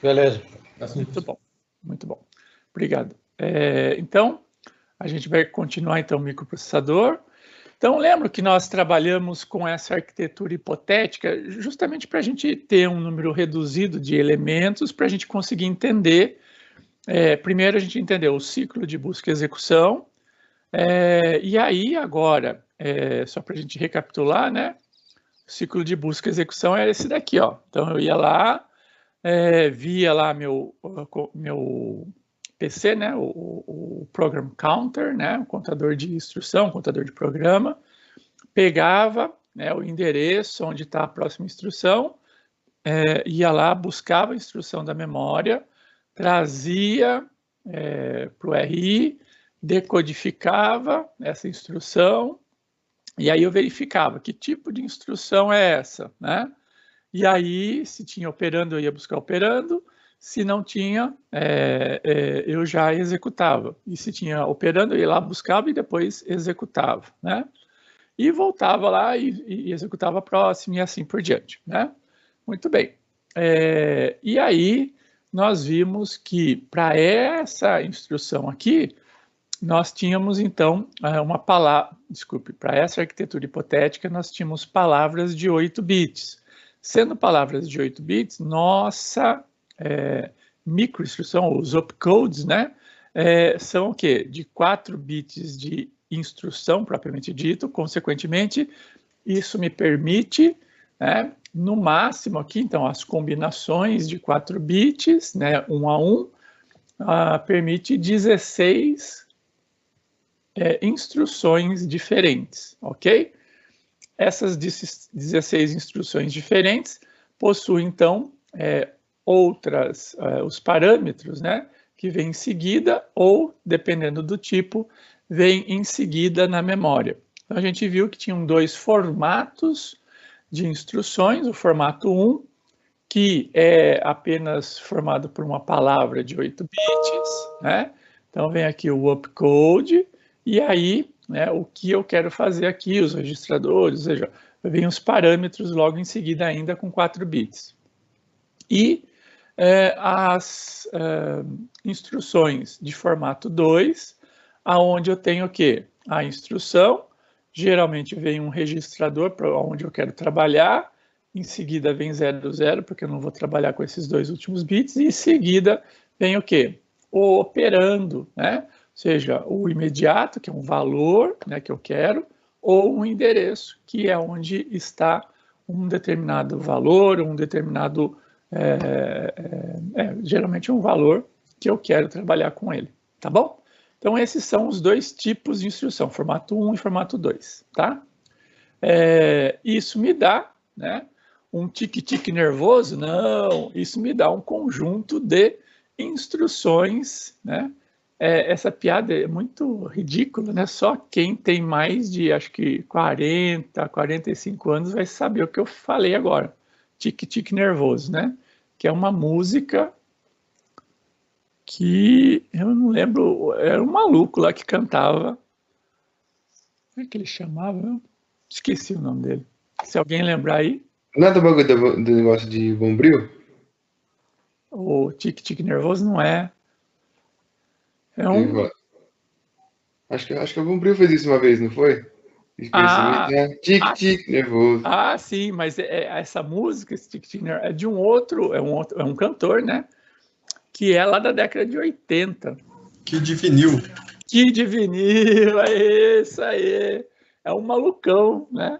Beleza. Muito bom, muito bom. Obrigado. Então, a gente vai continuar, então, o microprocessador. Então, lembro que nós trabalhamos com essa arquitetura hipotética justamente para a gente ter um número reduzido de elementos, para a gente conseguir entender. Primeiro, a gente entendeu o ciclo de busca e execução. E aí, agora, só para a gente recapitular, né? O ciclo de busca e execução é esse daqui, ó. Então, eu ia lá, via lá meu PC, né, o Program Counter, né, o contador de instrução, contador de programa, pegava, né, o endereço onde está a próxima instrução, ia lá, buscava a instrução da memória, trazia para o RI, decodificava essa instrução, e aí eu verificava que tipo de instrução é essa, né? E aí, se tinha operando, eu ia buscar operando. Se não tinha, eu já executava. E se tinha operando, eu ia lá, buscava e depois executava, né? E voltava lá e executava a próxima e assim por diante, né? Muito bem. E aí, nós vimos que para essa instrução aqui, nós tínhamos, então, uma palavra... Desculpe, para essa arquitetura hipotética, nós tínhamos palavras de 8 bits. Sendo palavras de 8 bits, nossa microinstrução, os opcodes, né, são o quê? De 4 bits de instrução, propriamente dito. Consequentemente, isso me permite, né, no máximo aqui, então, as combinações de 4 bits, né, 1 a 1, permite 16 instruções diferentes, ok? Essas 16 instruções diferentes possuem, então, os parâmetros, né, que vêm em seguida ou, dependendo do tipo, vêm em seguida na memória. Então, a gente viu que tinham 2 formatos de instruções, o formato 1, que é apenas formado por uma palavra de 8 bits, né? Então, vem aqui o opcode, e aí, né, o que eu quero fazer aqui, os registradores, ou seja, vem os parâmetros logo em seguida ainda com 4 bits. E as instruções de formato 2, aonde eu tenho o quê? A instrução, geralmente vem um registrador para onde eu quero trabalhar, em seguida vem 00, porque eu não vou trabalhar com esses 2 últimos bits, e em seguida vem o quê? O operando, né? Ou seja, o imediato, que é um valor, né, que eu quero, ou um endereço, que é onde está um determinado valor, um determinado, geralmente um valor que eu quero trabalhar com ele, tá bom? Então, esses são os 2 tipos de instrução, formato 1 e formato 2, tá? Isso me dá, né, um tique-tique nervoso? Não, isso me dá um conjunto de instruções, né? Essa piada é muito ridícula, né? Só quem tem mais de, acho que 40, 45 anos vai saber o que eu falei agora. Tique-tique nervoso, né? Que é uma música que eu não lembro, era um maluco lá que cantava. Como é que ele chamava? Esqueci o nome dele. Se alguém lembrar aí. Não é do bagulho do negócio de Bombril? O tique-tique nervoso não é. É um... Acho que o Bombril fez isso uma vez, não foi? Tique-tique nervoso. Ah, sim, mas essa música, esse tique-tique nervoso, é de um outro, é um cantor, né? Que é lá da década de 80. Kid Vinil. Kid Vinil, é isso aí. É um malucão, né?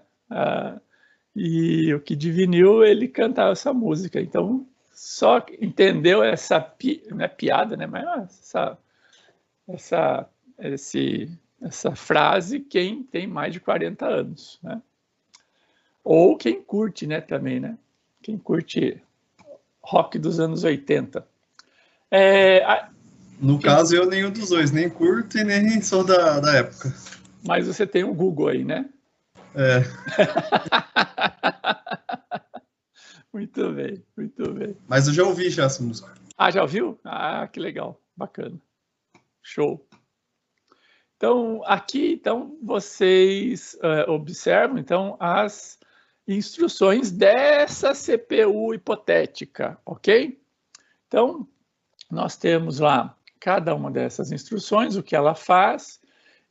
E o Kid Vinil, ele cantava essa música. Então, só entendeu essa não é piada, né? Mas essa frase quem tem mais de 40 anos, né? Ou quem curte, né, também, né? Quem curte rock dos anos 80. No caso, eu nenhum dos dois, nem curto e nem sou da época. Mas você tem o Google aí, né? Muito bem, muito bem. Mas eu já ouvi já essa música. Ah, já ouviu? Ah, que legal, bacana. Show. Então, aqui, vocês observam, então, as instruções dessa CPU hipotética, ok? Então, nós temos lá cada uma dessas instruções, o que ela faz,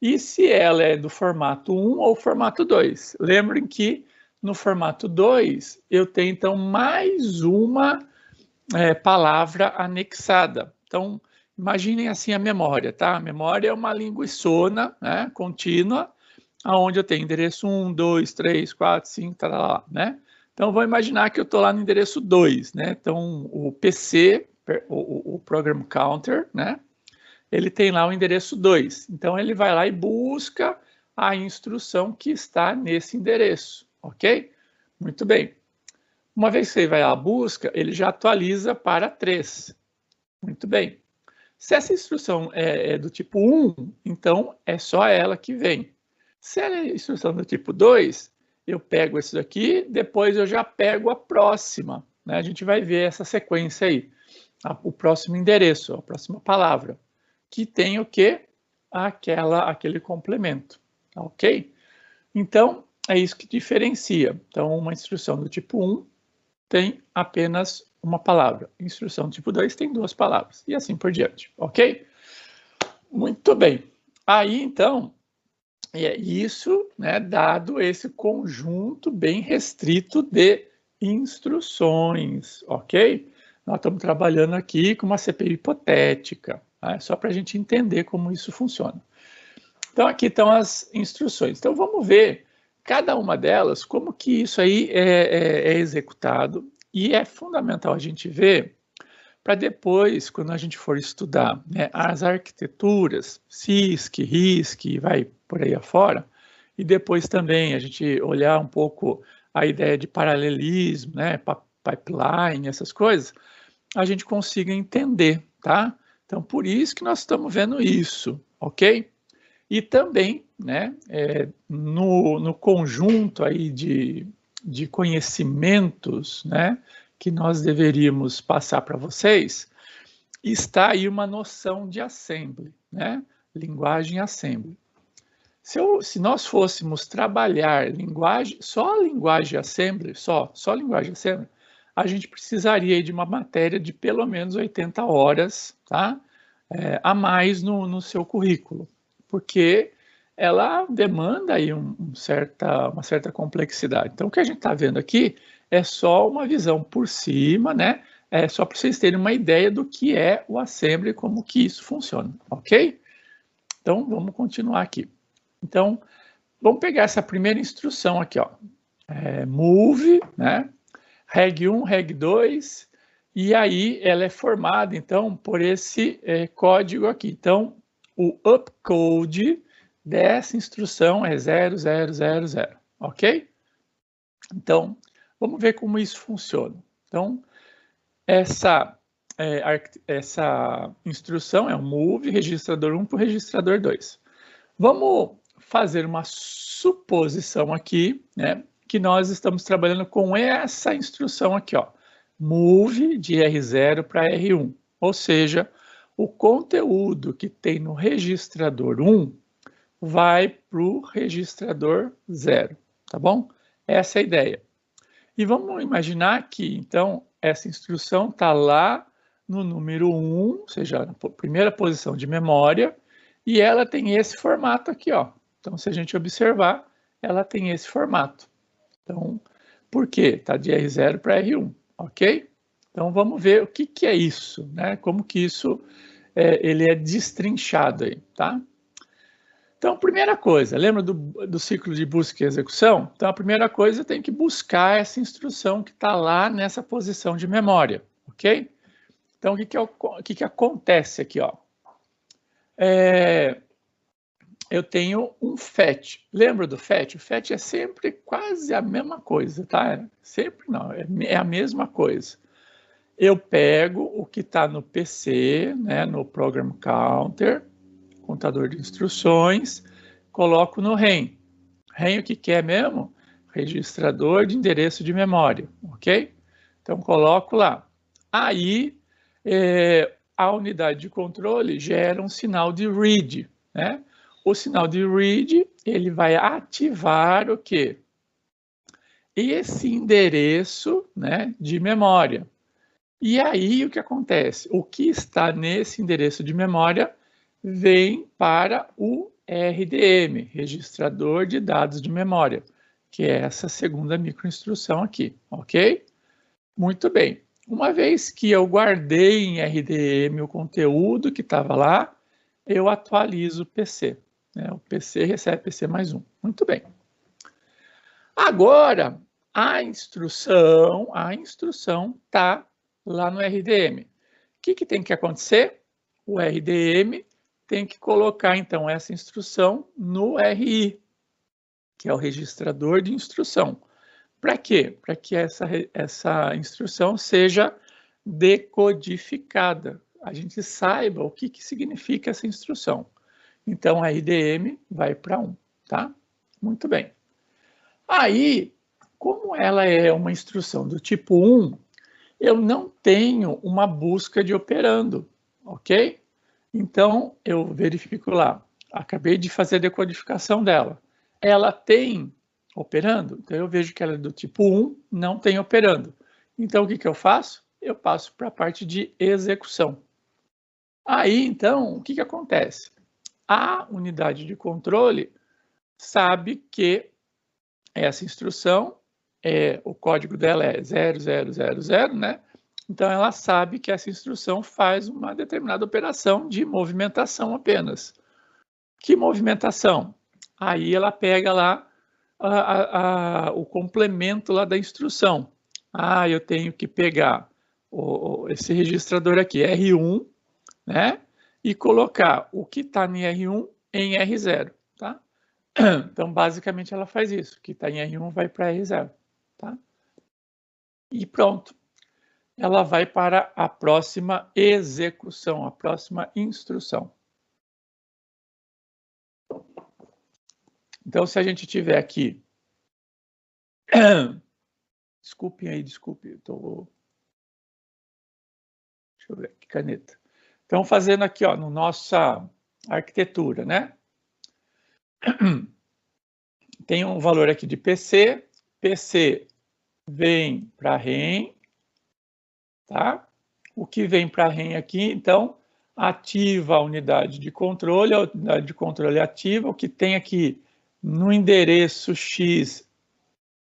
e se ela é do formato 1 ou formato 2. Lembrem que no formato 2, eu tenho, então, mais uma palavra anexada. Então, imaginem assim a memória, tá? A memória é uma linguiçona, né, contínua, onde eu tenho endereço 1, 2, 3, 4, 5, tá lá, né? Então, vou imaginar que eu estou lá no endereço 2, né? Então, o PC, o Program Counter, né? Ele tem lá o endereço 2. Então, ele vai lá e busca a instrução que está nesse endereço, ok? Muito bem. Uma vez que ele vai à busca, ele já atualiza para 3. Muito bem. Se essa instrução é do tipo 1, então é só ela que vem. Se ela é instrução do tipo 2, eu pego isso daqui, depois eu já pego a próxima, né? A gente vai ver essa sequência aí, o próximo endereço, a próxima palavra, que tem o quê? Aquele complemento, ok? Então, é isso que diferencia. Então, uma instrução do tipo 1 tem apenas uma palavra. Instrução do tipo 2 tem 2 palavras, e assim por diante, ok? Muito bem. Aí, então, é isso, né, dado esse conjunto bem restrito de instruções, ok? Nós estamos trabalhando aqui com uma CPU hipotética, tá? Só para a gente entender como isso funciona. Então, aqui estão as instruções. Então, vamos ver cada uma delas, como que isso aí é executado, e é fundamental a gente ver para depois, quando a gente for estudar, né, as arquiteturas, CISC, RISC, vai por aí afora, e depois também a gente olhar um pouco a ideia de paralelismo, né, pipeline, essas coisas, a gente consiga entender, tá? Então, por isso que nós estamos vendo isso, ok? E também, né, no conjunto aí de conhecimentos, né, que nós deveríamos passar para vocês, está aí uma noção de assembly, né? Linguagem assembly. Se nós fôssemos trabalhar só linguagem assembly, só linguagem assembly, a gente precisaria de uma matéria de pelo menos 80 horas, tá? A mais no seu currículo, porque ela demanda aí uma certa complexidade. Então, o que a gente está vendo aqui é só uma visão por cima, né? É só para vocês terem uma ideia do que é o assembly e como que isso funciona, ok? Então, vamos continuar aqui. Então, vamos pegar essa primeira instrução aqui, ó. Move, né? Reg 1, Reg 2, e aí ela é formada, então, por esse código aqui. Então, o upcode dessa instrução é 0000, ok? Então, vamos ver como isso funciona. Então, essa instrução é o move registrador 1 para o registrador 2. Vamos fazer uma suposição aqui, né, que nós estamos trabalhando com essa instrução aqui, ó, move de R0 para R1, ou seja, o conteúdo que tem no registrador 1 vai para o registrador 0, tá bom? Essa é a ideia. E vamos imaginar que, então, essa instrução está lá no número 1, ou seja, na primeira posição de memória, e ela tem esse formato aqui, ó. Então, se a gente observar, ela tem esse formato. Então, por quê? Está de R0 para R1, ok? Então, vamos ver o que é isso, né? Como que isso ele é destrinchado aí, tá? Então, primeira coisa, lembra do ciclo de busca e execução? Então, a primeira coisa tem que buscar essa instrução que está lá nessa posição de memória, ok? Então, o que acontece aqui, ó? Eu tenho um fetch. Lembra do fetch? O fetch é sempre quase a mesma coisa, tá? Sempre não, é a mesma coisa. Eu pego o que está no PC, né, no Program Counter, contador de instruções, coloco no REM. REM o que é mesmo? Registrador de endereço de memória, ok? Então, coloco lá. Aí, a unidade de controle gera um sinal de read, né? O sinal de read, ele vai ativar o quê? Esse endereço, né, de memória. E aí o que acontece? O que está nesse endereço de memória vem para o RDM, registrador de dados de memória, que é essa segunda microinstrução aqui, ok? Muito bem. Uma vez que eu guardei em RDM o conteúdo que estava lá, eu atualizo o PC. Né? O PC recebe PC mais 1. Muito bem. Agora, a instrução está lá no RDM. O que tem que acontecer? O RDM tem que colocar, então, essa instrução no RI, que é o registrador de instrução. Para quê? Para que essa instrução seja decodificada. A gente saiba o que significa essa instrução. Então, a RDM vai para 1, tá? Muito bem. Aí, como ela é uma instrução do tipo 1, eu não tenho uma busca de operando, ok? Então, eu verifico lá. Acabei de fazer a decodificação dela. Ela tem operando? Então, eu vejo que ela é do tipo 1, não tem operando. Então, o que eu faço? Eu passo para a parte de execução. Aí, então, o que acontece? A unidade de controle sabe que essa instrução, o código dela é 0000, né? Então, ela sabe que essa instrução faz uma determinada operação de movimentação apenas. Que movimentação? Aí ela pega lá o complemento lá da instrução. Eu tenho que pegar esse registrador aqui, R1, né? E colocar o que está em R1 em R0, tá? Então, basicamente, ela faz isso. O que está em R1 vai para R0, tá? E pronto. Ela vai para a próxima execução, a próxima instrução. Então, se a gente tiver aqui... Desculpem aí, desculpe. Deixa eu ver aqui, caneta. Então, fazendo aqui, ó, no nossa arquitetura, né? Tem um valor aqui de PC. PC vem para REM, tá? O que vem para REM aqui, então, ativa a unidade de controle, a unidade de controle ativa, o que tem aqui no endereço X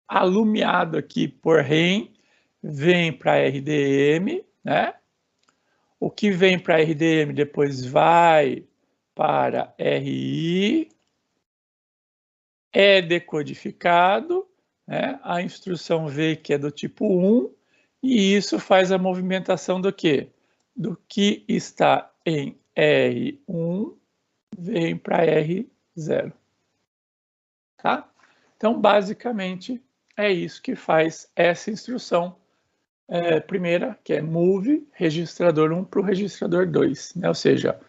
alumiado aqui por REM, vem para RDM, né? O que vem para RDM depois vai para RI, é decodificado, né? A instrução V, que é do tipo 1, e isso faz a movimentação do quê? Do que está em R1 vem para R0. Tá? Então, basicamente, é isso que faz essa instrução primeira, que é move registrador 1 para o registrador 2, né? Ou seja,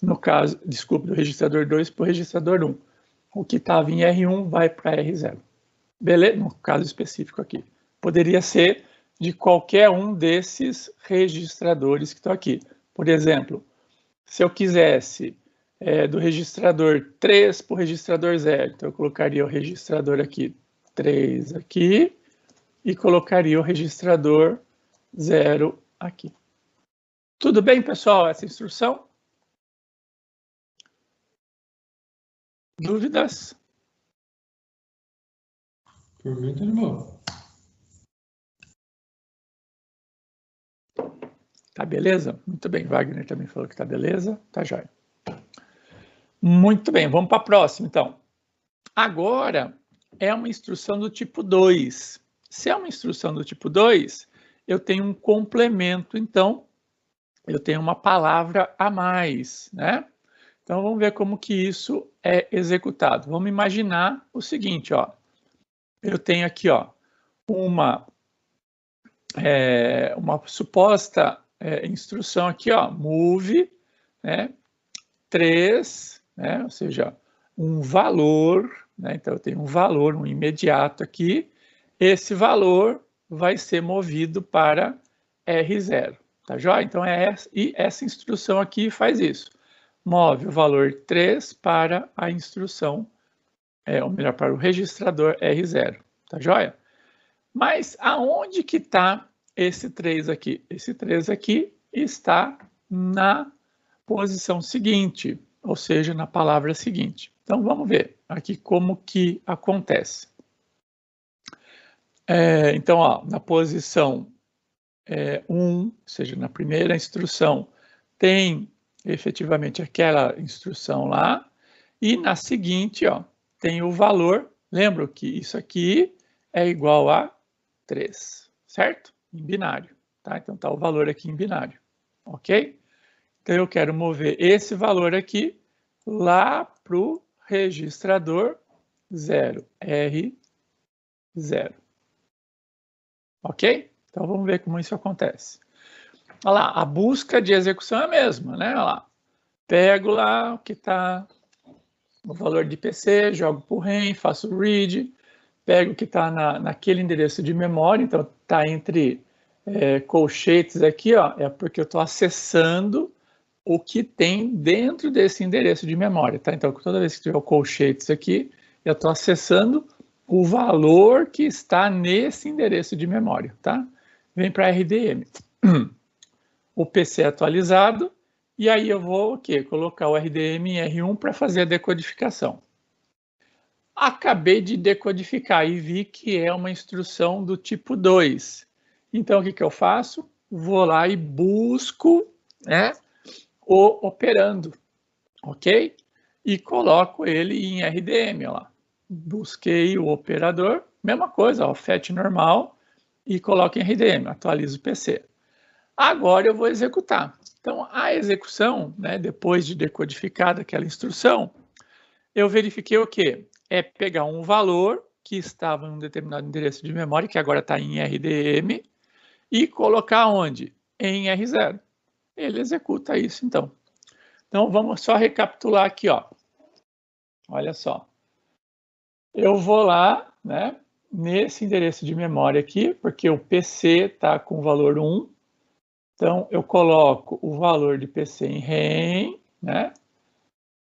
no caso, desculpe, do registrador 2 para o registrador 1. O que estava em R1 vai para R0. Beleza? No caso específico aqui. Poderia ser de qualquer um desses registradores que estão aqui. Por exemplo, se eu quisesse do registrador 3 para o registrador 0, então eu colocaria o registrador aqui 3 aqui e colocaria o registrador 0 aqui. Tudo bem, pessoal, essa instrução? Dúvidas? Por mim, tá de boa. Tá beleza? Muito bem, Wagner também falou que tá beleza. Tá jóia. Muito bem, vamos para a próxima, então. Agora, é uma instrução do tipo 2. Se é uma instrução do tipo 2, eu tenho um complemento, então, eu tenho uma palavra a mais, né? Então, vamos ver como que isso é executado. Vamos imaginar o seguinte, ó. Eu tenho aqui, ó, uma suposta instrução aqui, ó, move, né, 3, né, ou seja, um valor, né, então eu tenho um valor, um imediato aqui, esse valor vai ser movido para R0, tá joia? Então, e essa instrução aqui faz isso, move o valor 3 para a instrução, ou melhor, para o registrador R0, tá joia? Mas aonde que está esse 3 aqui? Esse 3 aqui está na posição seguinte, ou seja, na palavra seguinte. Então, vamos ver aqui como que acontece. Então, ó, na posição 1, ou seja, na primeira instrução, tem efetivamente aquela instrução lá, e na seguinte, ó, tem o valor. Lembra que isso aqui é igual a 3, certo? Em binário, tá? Então, tá o valor aqui em binário, ok? Então, eu quero mover esse valor aqui lá para o registrador 0R0. Ok? Então, vamos ver como isso acontece. Olha lá, a busca de execução é a mesma, né? Olha lá. Pego lá o que está o valor de PC, jogo para o REM, faço o read, pego o que está naquele endereço de memória, então está entre colchetes aqui, ó, é porque eu estou acessando o que tem dentro desse endereço de memória, tá? Então, toda vez que tiver o colchetes aqui, eu estou acessando o valor que está nesse endereço de memória, tá? Vem para RDM. O PC atualizado, e aí eu vou o quê? Colocar o RDM em R1 para fazer a decodificação. Acabei de decodificar e vi que é uma instrução do tipo 2. Então, o que eu faço? Vou lá e busco, né, o operando, ok? E coloco ele em RDM, ó lá. Busquei o operador, mesma coisa, ó, fetch normal, e coloco em RDM, atualizo o PC. Agora eu vou executar. Então, a execução, né, depois de decodificada aquela instrução, eu verifiquei o quê? É pegar um valor que estava em um determinado endereço de memória, que agora está em RDM, e colocar onde? Em R0. Ele executa isso, então. Então, vamos só recapitular aqui, ó. Olha só. Eu vou lá, né, nesse endereço de memória aqui, porque o PC está com o valor 1. Então, eu coloco o valor de PC em REM, né?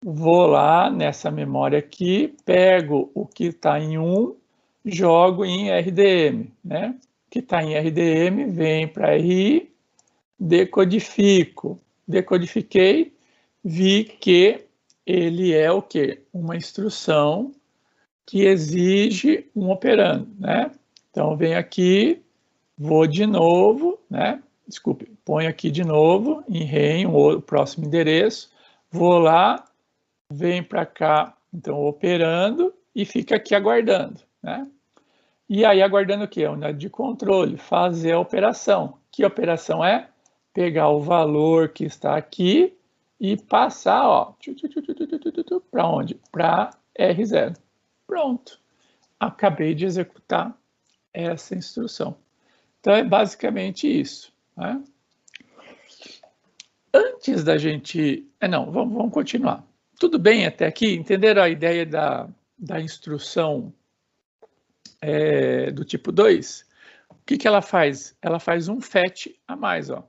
Vou lá nessa memória aqui, pego o que está em 1, jogo em RDM, né? O que está em RDM vem para RI, decodifico. Decodifiquei, vi que ele é o quê? Uma instrução que exige um operando, né? Então, venho aqui, vou de novo, né? Desculpe, ponho aqui de novo em REM, o próximo endereço, vou lá, vem para cá, então operando, e fica aqui aguardando, né? E aí aguardando o quê? A unidade de controle, fazer a operação. Que operação é? Pegar o valor que está aqui e passar, ó, para onde? Para R0. Pronto. Acabei de executar essa instrução. Então é basicamente isso, né? Antes da gente... não, vamos continuar. Tudo bem até aqui? Entenderam a ideia da instrução do tipo 2? O que ela faz? Ela faz um fetch a mais, ó.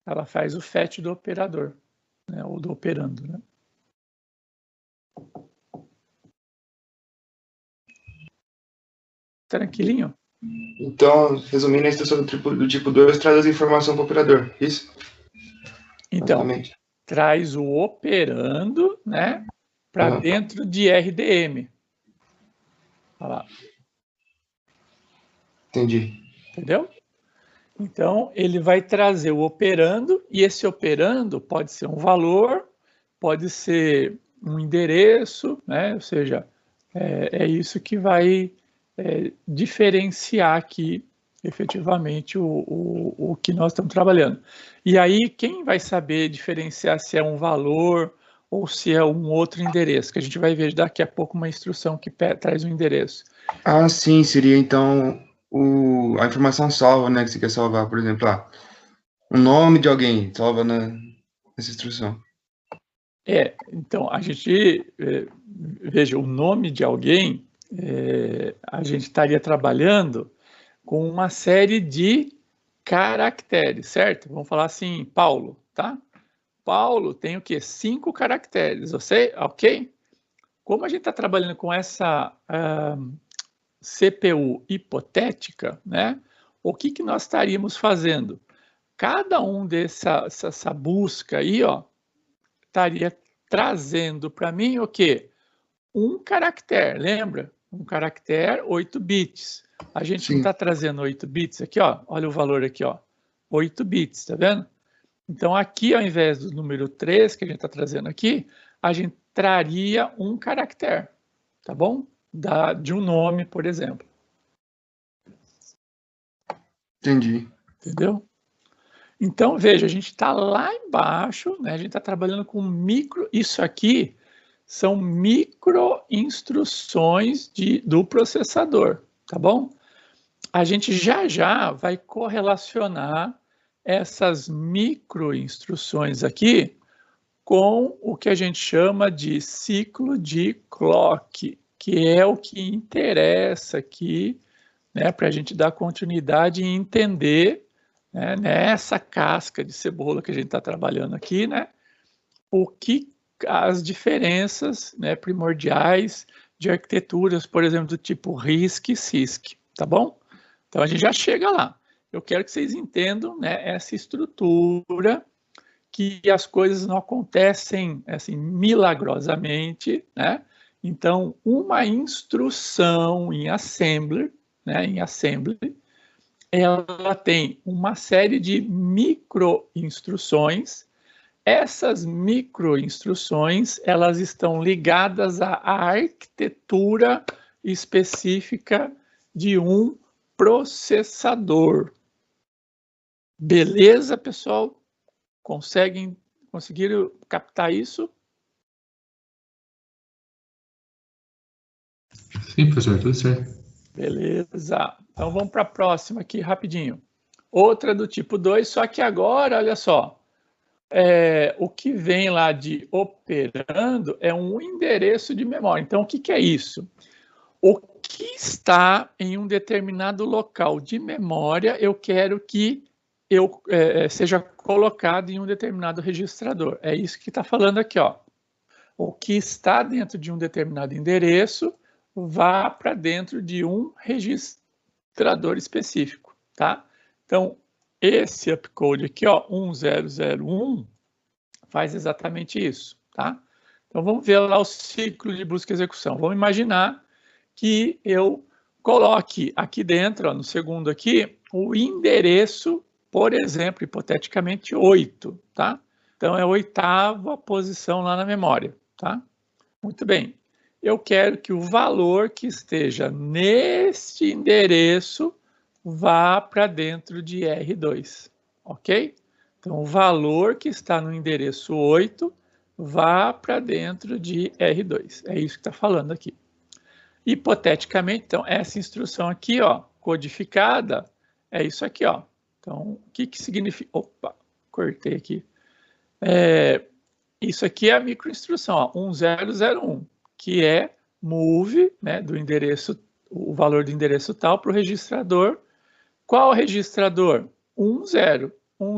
Ela faz o fetch do operador, né? Ou do operando, né? Tranquilinho? Então, resumindo, a instrução do tipo 2 traz as informações para o operador, isso? Então, traz o operando, né, para dentro de RDM. Olha lá. Entendi. Entendeu? Então, ele vai trazer o operando, e esse operando pode ser um valor, pode ser um endereço, né? Ou seja, é isso que vai diferenciar aqui, efetivamente, o que nós estamos trabalhando. E aí, quem vai saber diferenciar se é um valor ou se é um outro endereço? Que a gente vai ver daqui a pouco uma instrução que traz um endereço. Ah, sim, seria então a informação salva, né, que você quer salvar, por exemplo, o nome de alguém, salva nessa instrução. Então, a gente, veja, o nome de alguém, a gente estaria trabalhando com uma série de caracteres, certo? Vamos falar assim, Paulo, tá? Paulo tem o quê? 5 caracteres, ok? Como a gente está trabalhando com essa CPU hipotética, né? o que que nós estaríamos fazendo? Cada um essa busca aí, ó, estaria trazendo para mim o quê? Um caractere, lembra? Um caractere, 8 bits. A gente Sim. não está trazendo 8 bits aqui, ó. Olha o valor aqui, ó. 8 bits, tá vendo? Então, aqui, ao invés do número 3, que a gente está trazendo aqui, a gente traria um caractere, tá bom? De um nome, por exemplo. Entendi. Entendeu? Então, veja, a gente está lá embaixo, né? A gente está trabalhando com micro... Isso aqui são micro-instruções do processador, tá bom? A gente já vai correlacionar essas micro-instruções aqui com o que a gente chama de ciclo de clock, que é o que interessa aqui, né, para a gente dar continuidade e entender, né, nessa casca de cebola que a gente está trabalhando aqui, né, o que as diferenças, né, primordiais de arquiteturas, por exemplo, do tipo RISC e CISC, tá bom? Então a gente já chega lá. Eu quero que vocês entendam, né, essa estrutura, que as coisas não acontecem assim milagrosamente, né? Então, uma instrução em assembly, né, ela tem uma série de micro-instruções. Essas micro-instruções, elas estão ligadas à arquitetura específica de um processador. Beleza, pessoal? Conseguiram captar isso? Sim, professor, tudo certo. Beleza. Então vamos para a próxima aqui, rapidinho. Outra do tipo 2, só que agora, olha só, o que vem lá de operando é um endereço de memória. Então, o que que é isso? O que está em um determinado local de memória, eu quero que seja colocado em um determinado registrador. É isso que está falando aqui, ó. O que está dentro de um determinado endereço vá para dentro de um registrador específico, tá? Então, esse upcode aqui, ó, 1001, faz exatamente isso, tá? Então, vamos ver lá o ciclo de busca e execução. Vamos imaginar que eu coloque aqui dentro, ó, no segundo aqui, o endereço, por exemplo, hipoteticamente 8, tá? Então, é a 8ª posição lá na memória, tá? Muito bem. Eu quero que o valor que esteja neste endereço vá para dentro de R2, ok? Então, o valor que está no endereço 8 vá para dentro de R2. É isso que está falando aqui. Hipoteticamente, então, essa instrução aqui, ó, codificada, é isso aqui, ó. Então, o que que significa? Opa, cortei aqui. Isso aqui é a microinstrução, ó, 1001, que é move, né, do endereço, o valor do endereço tal para o registrador. Qual registrador? 10.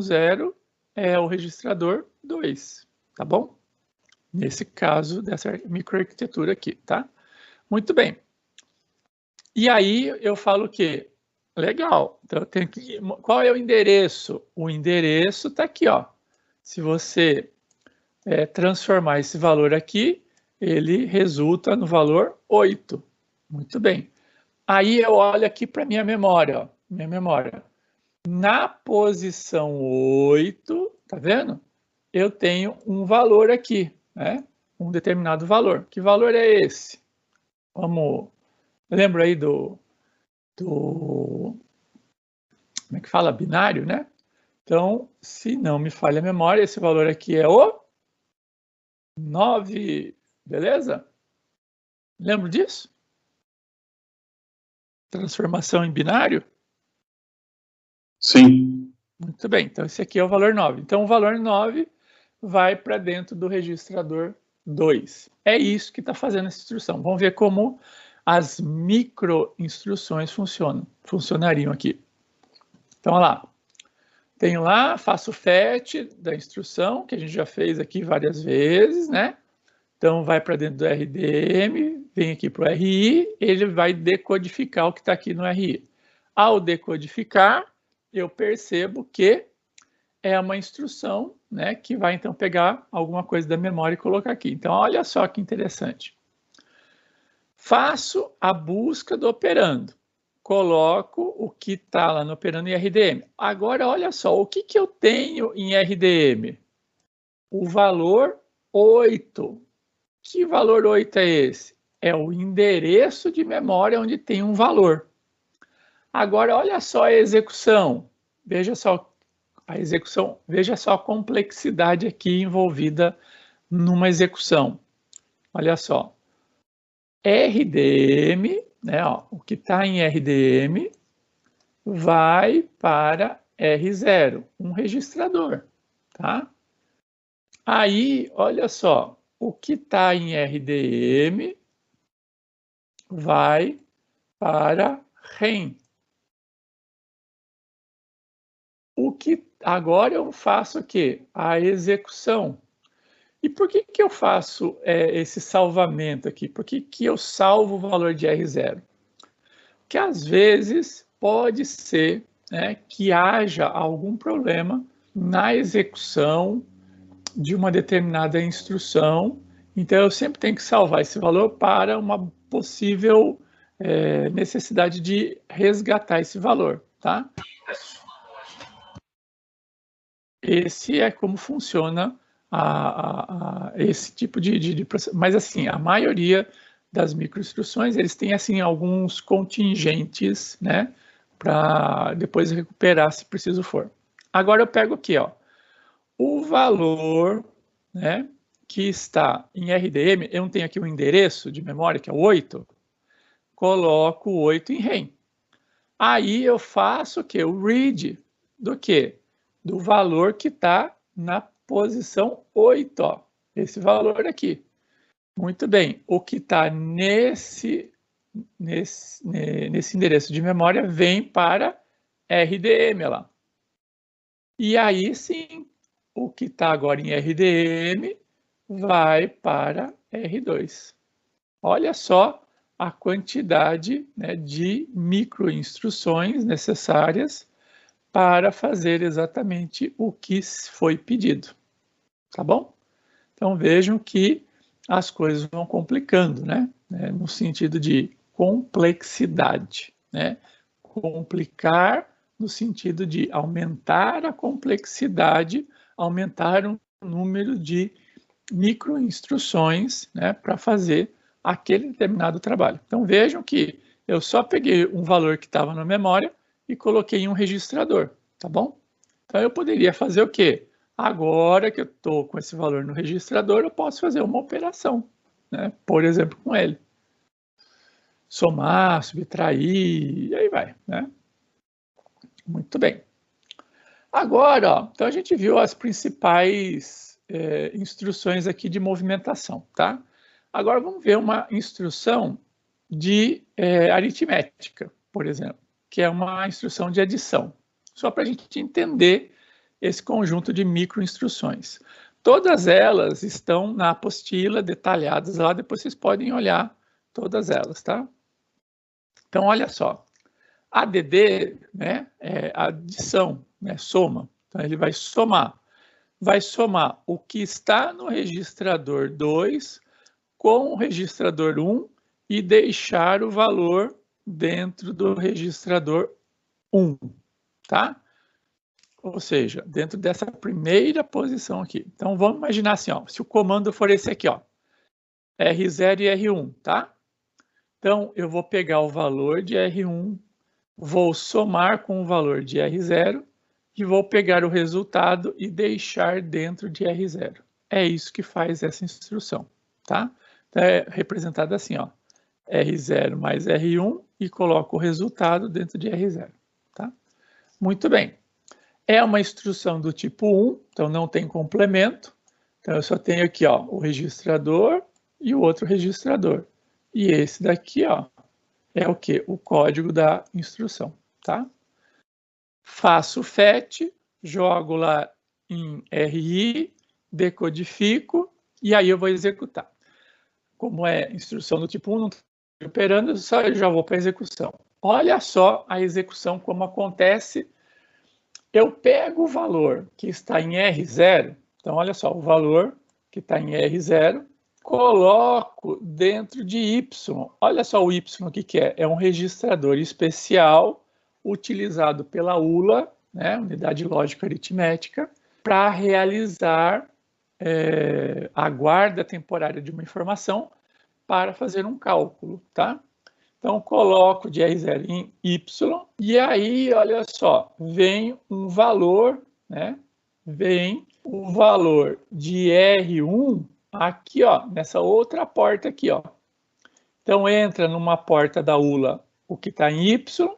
10 é o registrador 2, tá bom? Nesse caso, dessa microarquitetura aqui, tá? Muito bem. E aí eu falo o quê? Legal. Então eu tenho que... Qual é o endereço? O endereço está aqui, ó. Se você transformar esse valor aqui, ele resulta no valor 8. Muito bem. Aí eu olho aqui para minha memória, ó. Minha memória. Na posição 8, tá vendo? Eu tenho um valor aqui, né? Um determinado valor. Que valor é esse? Vamos... Lembra aí do... Como é que fala? Binário, né? Então, se não me falha a memória, esse valor aqui é o 9, beleza? Lembra disso? Transformação em binário? Sim. Muito bem, então esse aqui é o valor 9. Então, o valor 9 vai para dentro do registrador 2. É isso que está fazendo essa instrução. Vamos ver como as micro-instruções funcionariam aqui. Então, olha lá. Tenho lá, faço o fetch da instrução, que a gente já fez aqui várias vezes, né? Então, vai para dentro do RDM, vem aqui para o RI, ele vai decodificar o que está aqui no RI. Ao decodificar, eu percebo que é uma instrução, né, que vai então pegar alguma coisa da memória e colocar aqui. Então, olha só que interessante. Faço a busca do operando. Coloco o que está lá no operando em RDM. Agora, olha só, o que eu tenho em RDM? O valor 8. Que valor 8 é esse? É o endereço de memória onde tem um valor. Agora, olha só a execução. Veja só a execução, veja só a complexidade aqui envolvida numa execução. Olha só. RDM, né, ó, o que está em RDM, vai para R0, um registrador, tá? Aí, olha só, o que está em RDM vai para REM. Agora eu faço o quê? A execução. E por que eu faço esse salvamento aqui? Por que eu salvo o valor de R0? Porque às vezes pode ser, né, que haja algum problema na execução de uma determinada instrução. Então eu sempre tenho que salvar esse valor para uma possível necessidade de resgatar esse valor, tá? Esse é como funciona esse tipo de processo. Mas, assim, a maioria das microinstruções, eles têm, assim, alguns contingentes, né, para depois recuperar se preciso for. Agora eu pego aqui, ó, o valor, né, que está em RDM, eu não tenho aqui um endereço de memória, que é o 8, coloco o 8 em REM. Aí eu faço o quê? O read do quê? Do valor que está na posição 8, ó, esse valor aqui. Muito bem, o que está nesse endereço de memória vem para RDM lá. E aí sim, o que está agora em RDM vai para R2. Olha só a quantidade, né, de microinstruções necessárias para fazer exatamente o que foi pedido, tá bom? Então vejam que as coisas vão complicando, né? No sentido de complexidade, né? Complicar no sentido de aumentar a complexidade, aumentar o número de microinstruções, né, para fazer aquele determinado trabalho. Então vejam que eu só peguei um valor que estava na memória e coloquei em um registrador, tá bom? Então eu poderia fazer o quê? Agora que eu estou com esse valor no registrador, eu posso fazer uma operação, né? Por exemplo, com ele. Somar, subtrair, e aí vai, né? Muito bem. Agora, ó, então a gente viu as principais instruções aqui de movimentação, tá? Agora vamos ver uma instrução de aritmética, por exemplo, que é uma instrução de adição, só para a gente entender esse conjunto de microinstruções. Todas elas estão na apostila, detalhadas lá, depois vocês podem olhar todas elas, tá? Então, olha só, ADD, né, é adição, né, soma, então ele vai somar o que está no registrador 2 com o registrador 1 e deixar o valor dentro do registrador 1, tá? Ou seja, dentro dessa primeira posição aqui. Então, vamos imaginar assim, ó, se o comando for esse aqui, ó, R0 e R1, tá? Então, eu vou pegar o valor de R1, vou somar com o valor de R0 e vou pegar o resultado e deixar dentro de R0. É isso que faz essa instrução, tá? Então, é representado assim, ó, R0 mais R1 e coloco o resultado dentro de R0, tá? Muito bem. É uma instrução do tipo 1, então não tem complemento. Então, eu só tenho aqui, ó, o registrador e o outro registrador. E esse daqui, ó, é o quê? O código da instrução, tá? Faço o FET, jogo lá em RI, decodifico, e aí eu vou executar. Como é instrução do tipo 1, não estou operando, só eu já vou para a execução. olha só a execução como acontece. Eu pego o valor que está em R0, então olha só, o valor que está em R0, coloco dentro de Y. Olha só o Y, o que é? É um registrador especial utilizado pela ULA, né, Unidade Lógica Aritmética, para realizar a guarda temporária de uma informação para fazer um cálculo, tá? Então, coloco de R0 em Y, e aí, olha só, vem um valor, né? Vem o valor de R1 aqui, ó, nessa outra porta aqui, ó. Então, entra numa porta da ULA o que está em Y,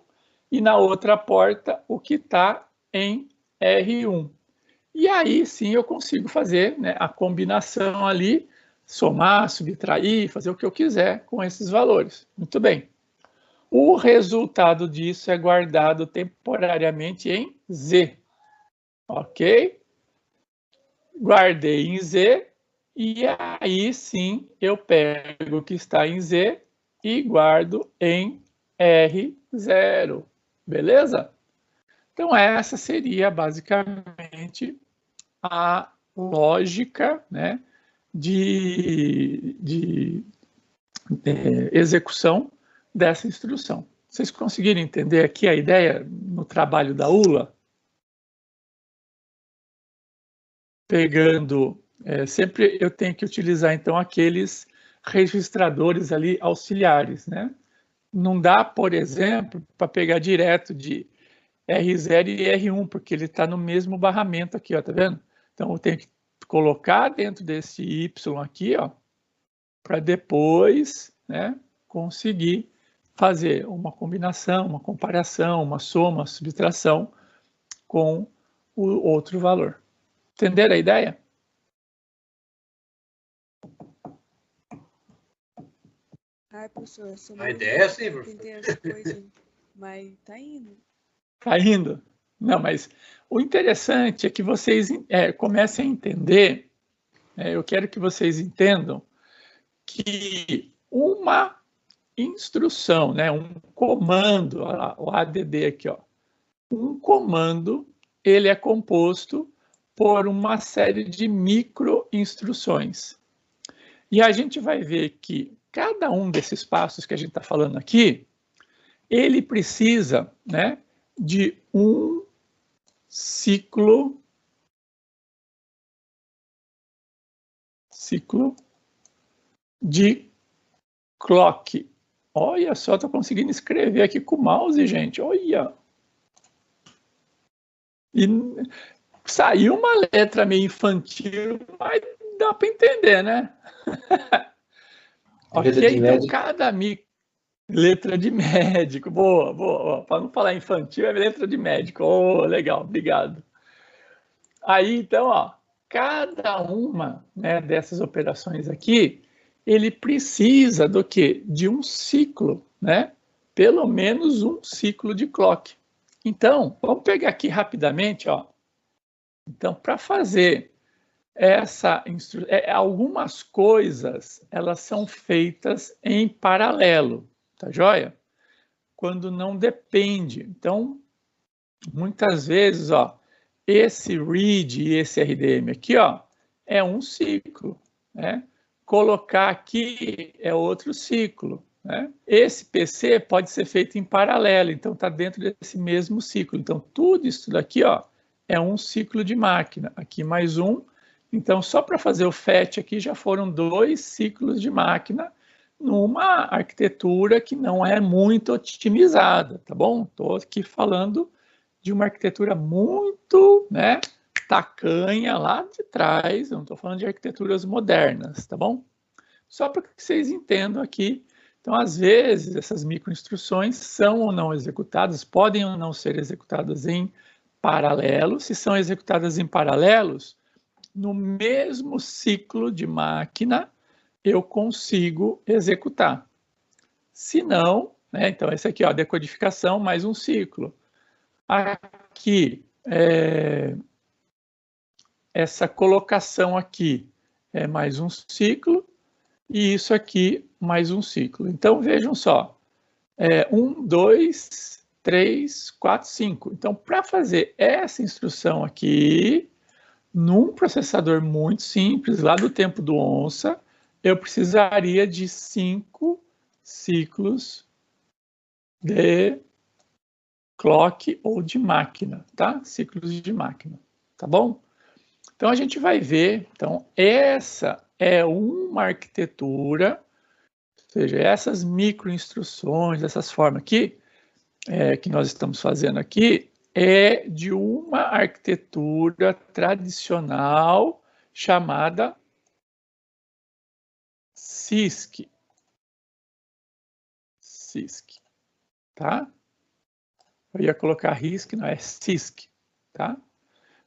e na outra porta o que está em R1. E aí, sim, eu consigo fazer, né, a combinação ali, somar, subtrair, fazer o que eu quiser com esses valores. Muito bem. O resultado disso é guardado temporariamente em Z, ok? Guardei em Z, e aí sim eu pego o que está em Z e guardo em R0, beleza? Então essa seria basicamente a lógica, né, de execução dessa instrução. Vocês conseguiram entender aqui a ideia no trabalho da ULA? Pegando, sempre eu tenho que utilizar então aqueles registradores ali auxiliares, né? Não dá, por exemplo, para pegar direto de R0 e R1, porque ele está no mesmo barramento aqui, ó, tá vendo? Então eu tenho que colocar dentro desse Y aqui, ó, para depois, né, conseguir fazer uma combinação, uma comparação, uma soma, uma subtração com o outro valor. Entenderam a ideia? Ai, professor, A ideia é assim, entender as coisas, mas tá indo. Tá indo? Não, mas o interessante é que vocês comecem a entender, eu quero que vocês entendam que uma instrução, né, um comando, o ADD aqui, ó, um comando, ele é composto por uma série de micro-instruções. E a gente vai ver que cada um desses passos que a gente está falando aqui, ele precisa, né, de um ciclo de clock. Olha só, estou conseguindo escrever aqui com o mouse, gente. Olha! E saiu uma letra meio infantil, mas dá para entender, né? Ok, então cada letra de médico. Boa, boa. Para não falar infantil, é letra de médico. Oh, legal, obrigado. Aí, então, ó, cada uma, né, dessas operações aqui, ele precisa do quê? De um ciclo, né? Pelo menos um ciclo de clock. Então, vamos pegar aqui rapidamente, ó. Então, para fazer algumas coisas, elas são feitas em paralelo, tá joia? Quando não depende. Então, muitas vezes, ó, esse read e esse RDM aqui, ó, é um ciclo, né? Colocar aqui é outro ciclo, né? Esse PC pode ser feito em paralelo, então está dentro desse mesmo ciclo. Então, tudo isso daqui, ó, é um ciclo de máquina. Aqui mais um. Então, só para fazer o fetch aqui, já foram 2 ciclos de máquina numa arquitetura que não é muito otimizada, tá bom? Estou aqui falando de uma arquitetura muito, né, tacanha lá de trás, eu não estou falando de arquiteturas modernas, tá bom? Só para que vocês entendam aqui. Então, às vezes, essas microinstruções são ou não executadas, podem ou não ser executadas em paralelo. Se são executadas em paralelos, no mesmo ciclo de máquina, eu consigo executar. Se não, né, então esse aqui, ó, decodificação mais um ciclo. Aqui, essa colocação aqui é mais um ciclo, e isso aqui mais um ciclo. Então, vejam só, 1, 2, 3, 4, 5. Então, para fazer essa instrução aqui, num processador muito simples, lá do tempo do Onça, eu precisaria de 5 ciclos de clock ou de máquina, tá? Ciclos de máquina, tá bom? Então, a gente vai ver, então, essa é uma arquitetura, ou seja, essas microinstruções, essas formas aqui, que nós estamos fazendo aqui, é de uma arquitetura tradicional chamada CISC. CISC, tá? Eu ia colocar RISC, não é CISC, tá?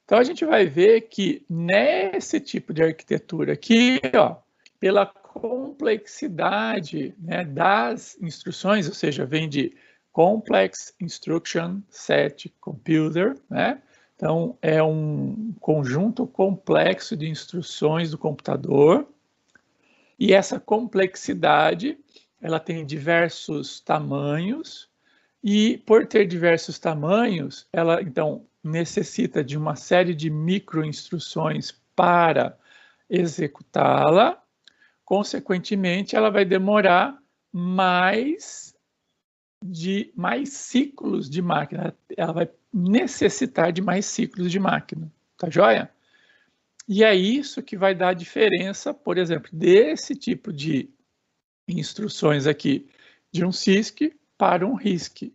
Então, a gente vai ver que nesse tipo de arquitetura aqui, ó, pela complexidade, né, das instruções, ou seja, vem de Complex Instruction Set Computer, né? Então, é um conjunto complexo de instruções do computador. E essa complexidade, ela tem diversos tamanhos. E, por ter diversos tamanhos, ela, então, necessita de uma série de microinstruções para executá-la. Consequentemente, ela vai demorar mais ciclos de máquina. Ela vai necessitar de mais ciclos de máquina. Tá joia? E é isso que vai dar a diferença, por exemplo, desse tipo de instruções aqui, de um CISC para um RISC.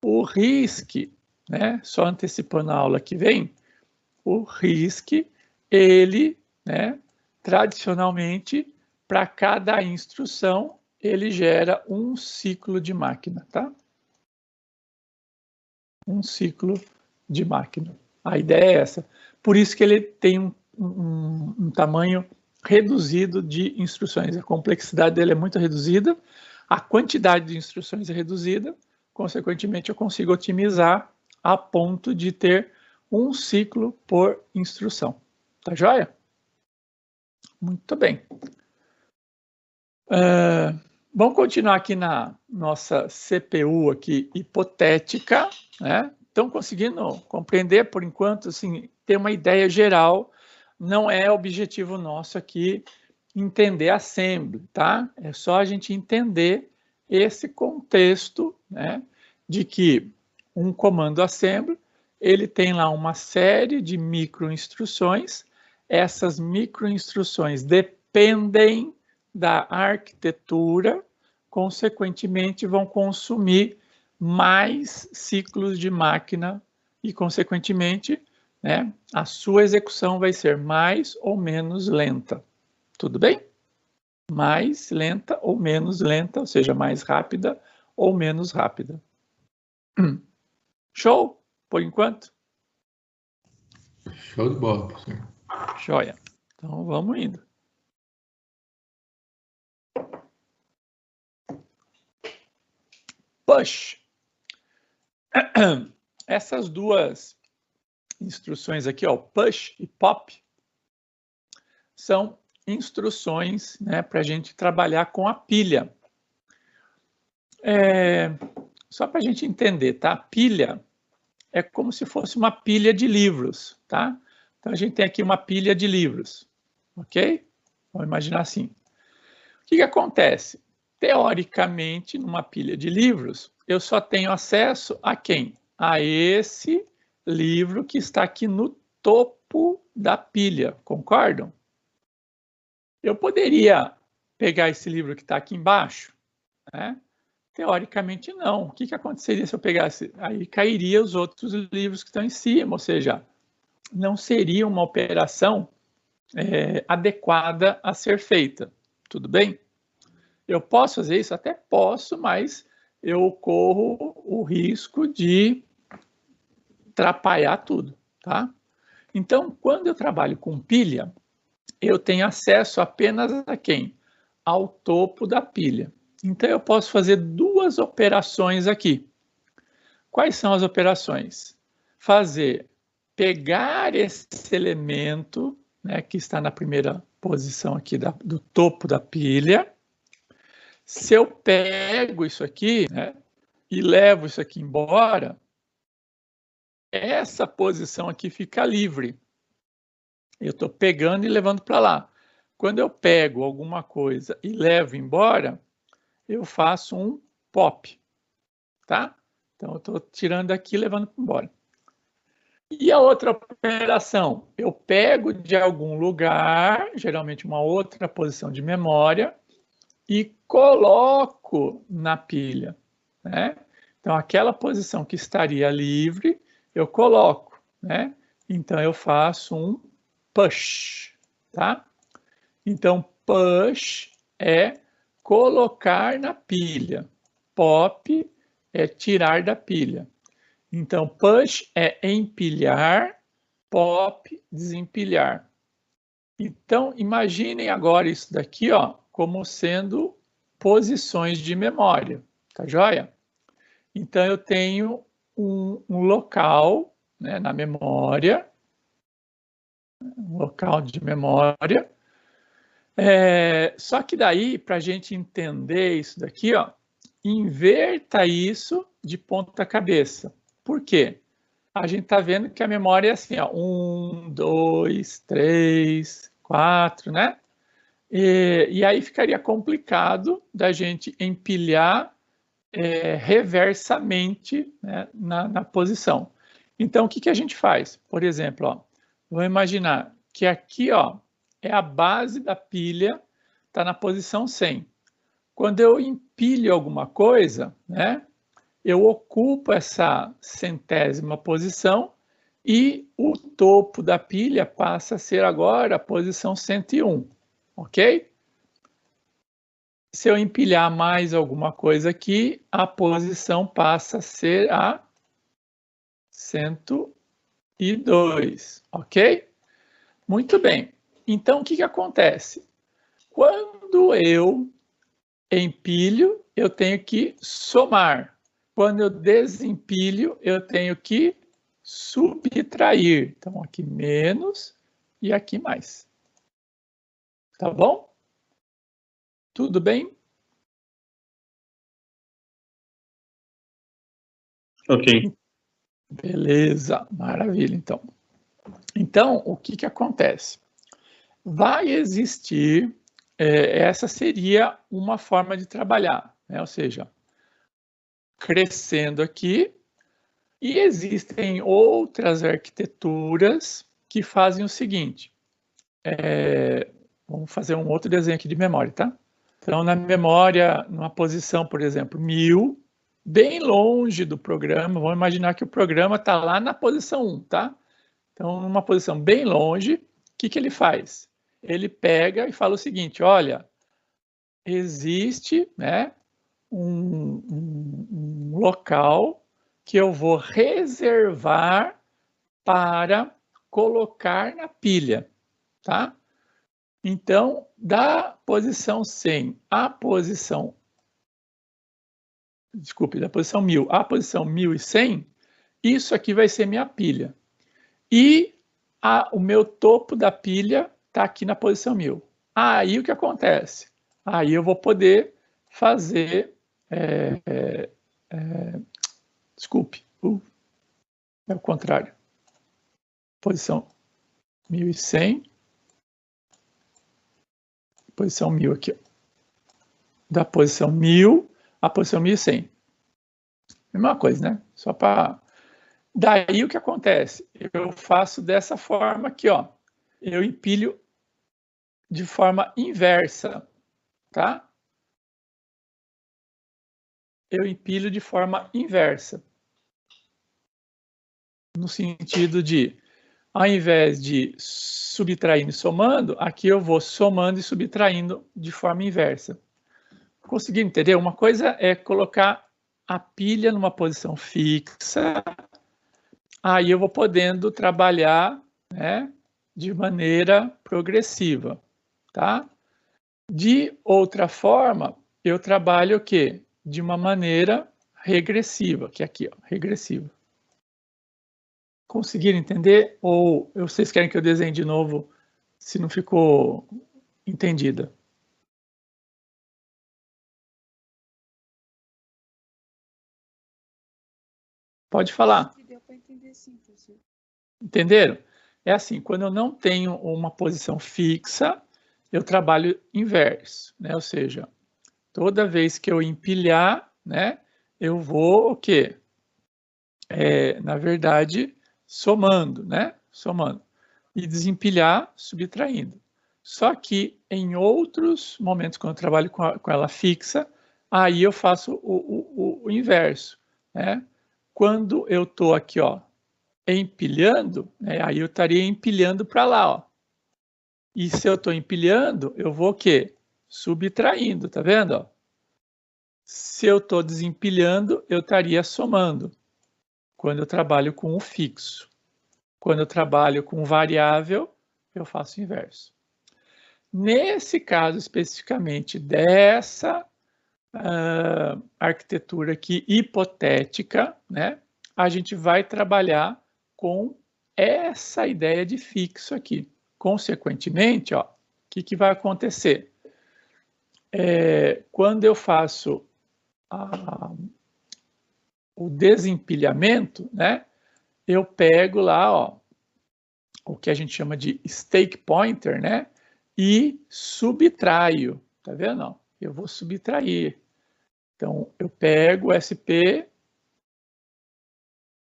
O RISC, né, só antecipando a aula que vem, o RISC, ele, né, tradicionalmente, para cada instrução, ele gera um ciclo de máquina, tá? Um ciclo de máquina. A ideia é essa. Por isso que ele tem um tamanho reduzido de instruções. A complexidade dele é muito reduzida, a quantidade de instruções é reduzida, consequentemente eu consigo otimizar a ponto de ter um ciclo por instrução. Tá joia? Muito bem. Vamos continuar aqui na nossa CPU aqui hipotética, né? Estão conseguindo compreender, por enquanto, assim, ter uma ideia geral. Não é objetivo nosso aqui entender assembly, tá? É só a gente entender esse contexto, né, de que um comando assembly, ele tem lá uma série de microinstruções. Essas microinstruções dependem da arquitetura, consequentemente vão consumir mais ciclos de máquina e, consequentemente, né, a sua execução vai ser mais ou menos lenta. Tudo bem? Mais lenta ou menos lenta, ou seja, mais rápida ou menos rápida. Show? Por enquanto? Show de bola, professor. Joia. Então, vamos indo. Push. Essas duas instruções aqui, ó, push e pop, são instruções, né, para a gente trabalhar com a pilha. Só para a gente entender, tá? A pilha é como se fosse uma pilha de livros, tá? Então, a gente tem aqui uma pilha de livros, ok? Vamos imaginar assim. O que acontece? Teoricamente, numa pilha de livros, eu só tenho acesso a quem? A esse livro que está aqui no topo da pilha, concordam? Eu poderia pegar esse livro que está aqui embaixo, né? Teoricamente, não. O que aconteceria se eu pegasse? Aí cairia os outros livros que estão em cima, ou seja, não seria uma operação adequada a ser feita. Tudo bem? Eu posso fazer isso? Até posso, mas eu corro o risco de atrapalhar tudo, tá? Então, quando eu trabalho com pilha, eu tenho acesso apenas a quem? Ao topo da pilha. Então, eu posso fazer duas operações aqui. Quais são as operações? Pegar esse elemento, né, que está na primeira posição aqui do topo da pilha. Se eu pego isso aqui, né, e levo isso aqui embora, essa posição aqui fica livre. Eu estou pegando e levando para lá. Quando eu pego alguma coisa e levo embora, eu faço um pop, tá? Então, eu estou tirando aqui e levando embora. E a outra operação? Eu pego de algum lugar, geralmente uma outra posição de memória, e coloco na pilha, né? Então, aquela posição que estaria livre, eu coloco, né? Então, eu faço um push, tá? Então, push é colocar na pilha. Pop é tirar da pilha. Então, push é empilhar, pop, desempilhar. Então, imaginem agora isso daqui, ó, como sendo posições de memória, tá joia? Então, eu tenho um local, né, na memória, um local de memória. Só que daí, para a gente entender isso daqui, ó, inverta isso de ponta cabeça. Por quê? A gente está vendo que a memória é assim, ó, 1, 2, 3, 4, né? E aí ficaria complicado da gente empilhar reversamente, né, na posição. Então, o que a gente faz? Por exemplo, ó, vou imaginar que aqui, ó, é a base da pilha, está na posição 100. Quando eu empilho alguma coisa, né, eu ocupo essa centésima posição e o topo da pilha passa a ser agora a posição 101, ok? Se eu empilhar mais alguma coisa aqui, a posição passa a ser a 102, ok? Muito bem. Então, o que acontece? Quando eu empilho, eu tenho que somar. Quando eu desempilho, eu tenho que subtrair. Então, aqui menos e aqui mais. Tá bom? Tudo bem? Ok. Beleza, maravilha, então. Então, o que acontece? Vai existir, essa seria uma forma de trabalhar, né? Ou seja, crescendo aqui, e existem outras arquiteturas que fazem o seguinte, vamos fazer um outro desenho aqui de memória, tá? Então, na memória, numa posição, por exemplo, 1000, bem longe do programa, vamos imaginar que o programa está lá na posição 1, tá? Então, numa posição bem longe, o que ele faz? Ele pega e fala o seguinte, olha, existe, né, um local que eu vou reservar para colocar na pilha, tá? Então, da posição 100 à posição, desculpe, da posição 1000 à posição 1100, isso aqui vai ser minha pilha. E o meu topo da pilha está aqui na posição 1000. Aí o que acontece? Aí eu vou poder fazer, desculpe, é o contrário. Posição 1100, posição 1000 aqui, ó. Da posição 1000 à posição 1100. Mesma coisa, né? Só para... Daí o que acontece? Eu faço dessa forma aqui, ó. Eu empilho de forma inversa, tá? Eu empilho de forma inversa. No sentido de, ao invés de subtraindo e somando, aqui eu vou somando e subtraindo de forma inversa. Conseguiram entender? Uma coisa é colocar a pilha numa posição fixa, aí eu vou podendo trabalhar, né, de maneira progressiva, tá? De outra forma, eu trabalho o quê? De uma maneira regressiva, que é aqui, ó, regressiva. Conseguiram entender? Ou vocês querem que eu desenhe de novo, se não ficou entendida? Pode falar. Acho que deu para entender sim, professor. Entenderam? É assim, quando eu não tenho uma posição fixa, eu trabalho inverso, né? Ou seja, toda vez que eu empilhar, né, eu vou o quê? Na verdade, somando, né? Somando. E desempilhar, subtraindo. Só que em outros momentos, quando eu trabalho com ela fixa, aí eu faço o inverso, né? Quando eu estou aqui, ó, empilhando, né, aí eu estaria empilhando para lá, ó. E se eu estou empilhando, eu vou o quê? Subtraindo, tá vendo? Ó? Se eu estou desempilhando, eu estaria somando, quando eu trabalho com o fixo. Quando eu trabalho com variável, eu faço o inverso. Nesse caso especificamente dessa arquitetura aqui hipotética, né, a gente vai trabalhar com essa ideia de fixo aqui. Consequentemente, ó, o que vai acontecer? Quando eu faço o desempilhamento, né, eu pego lá, ó, o que a gente chama de stake pointer, né, e subtraio, tá vendo? Ó, eu vou subtrair. Então, eu pego o SP,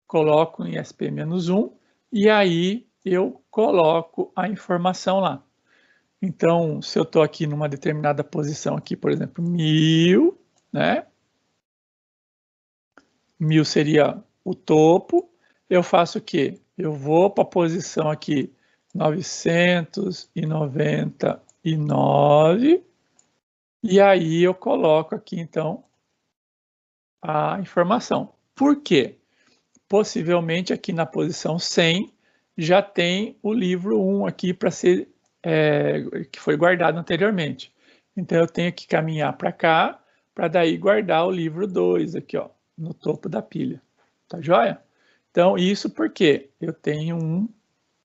coloco em SP-1 e aí eu coloco a informação lá. Então, se eu estou aqui numa determinada posição aqui, por exemplo, 1000, né? 1000 seria o topo. Eu faço o quê? Eu vou para a posição aqui 999 e aí eu coloco aqui, então, a informação. Por quê? Possivelmente aqui na posição 100 já tem o livro 1 aqui para ser que foi guardado anteriormente. Então eu tenho que caminhar para cá para daí guardar o livro 2 aqui, ó, no topo da pilha. Tá joia? Então isso porque eu tenho um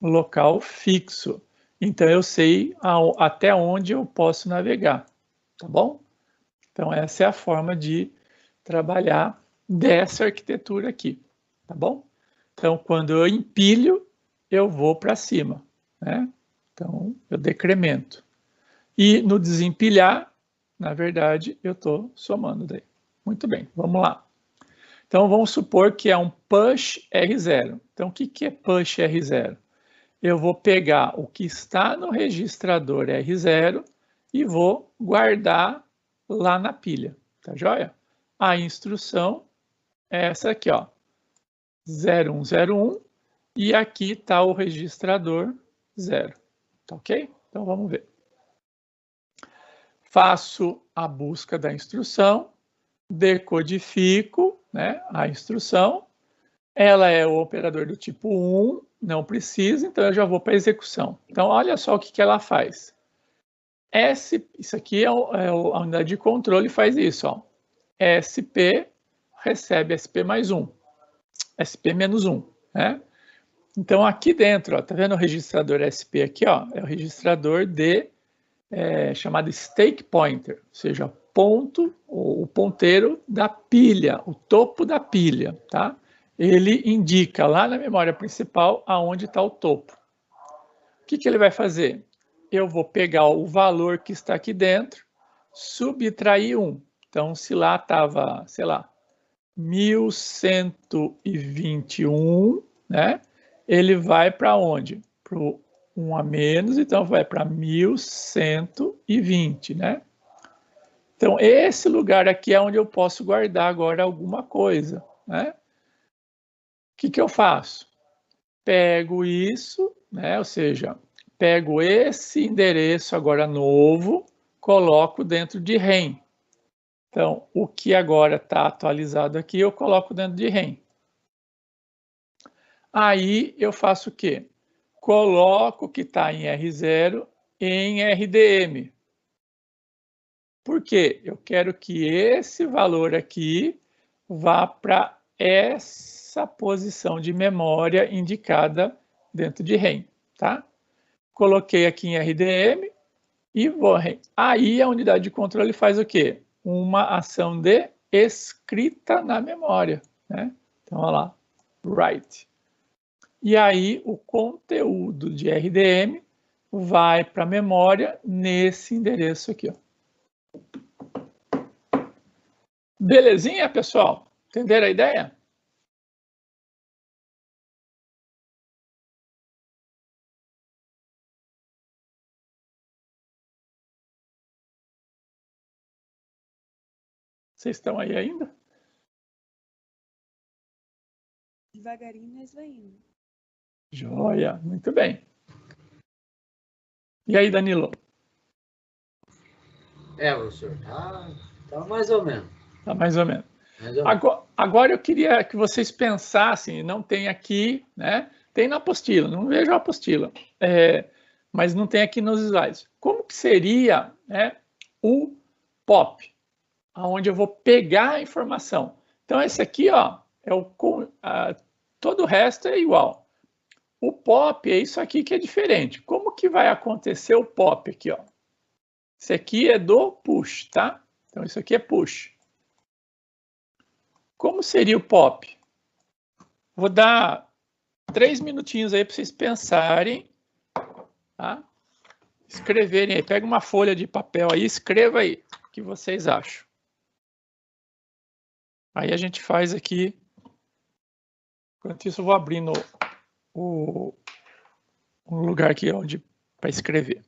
local fixo. Então eu sei até onde eu posso navegar, tá bom? Então essa é a forma de trabalhar dessa arquitetura aqui, tá bom? Então quando eu empilho, eu vou para cima, né? Então eu decremento. E no desempilhar, na verdade, eu estou somando daí. Muito bem, vamos lá. Então vamos supor que é um push R0. Então o que é push R0? Eu vou pegar o que está no registrador R0 e vou guardar lá na pilha, tá joia? A instrução é essa aqui, ó, 0101, e aqui está o registrador 0, tá ok? Então vamos ver. Faço a busca da instrução, decodifico, né, a instrução, ela é o operador do tipo 1, não precisa, então eu já vou para a execução. Então olha só o que ela faz. Isso aqui a unidade de controle faz isso, ó. SP recebe SP mais 1, SP menos 1, né? Então aqui dentro, ó, tá vendo o registrador SP aqui, ó? É o registrador chamado stake pointer, ou seja, ponto, o ponteiro da pilha, o topo da pilha, tá? Ele indica lá na memória principal aonde está o topo. O que ele vai fazer? Eu vou pegar o valor que está aqui dentro, subtrair 1. Então, se lá estava, sei lá, 1121, né? Ele vai para onde? Para o 1 a menos, então vai para 1120, né? Então, esse lugar aqui é onde eu posso guardar agora alguma coisa, né? O que eu faço? Pego isso, né? Ou seja, pego esse endereço agora novo, coloco dentro de REM. Então, o que agora está atualizado aqui, eu coloco dentro de REM. Aí eu faço o quê? Coloco o que está em R0 em RDM. Por quê? Eu quero que esse valor aqui vá para essa posição de memória indicada dentro de REM, tá? Coloquei aqui em RDM e vou REM. Aí a unidade de controle faz o quê? Uma ação de escrita na memória, né? Então, olha lá, write. E aí o conteúdo de RDM vai para a memória nesse endereço aqui, ó. Belezinha, pessoal? Entenderam a ideia? Vocês estão aí ainda? Devagarinho nós vai indo. Joia, muito bem. E aí, Danilo? Professor, tá mais ou menos. Tá mais ou menos. Mais ou menos. Agora eu queria que vocês pensassem, não tem aqui, né? Tem na apostila, não vejo a apostila, mas não tem aqui nos slides. Como que seria, né, o POP, onde eu vou pegar a informação? Então esse aqui, ó, todo o resto é igual. O POP é isso aqui que é diferente. Como que vai acontecer o POP aqui, ó? Esse aqui é do push, tá? Então isso aqui é push. Como seria o POP? Vou dar 3 minutinhos aí para vocês pensarem, tá? Escreverem aí. Pega uma folha de papel aí, escreva aí o que vocês acham. Aí a gente faz aqui. Enquanto isso, eu vou abrindo um lugar aqui para escrever.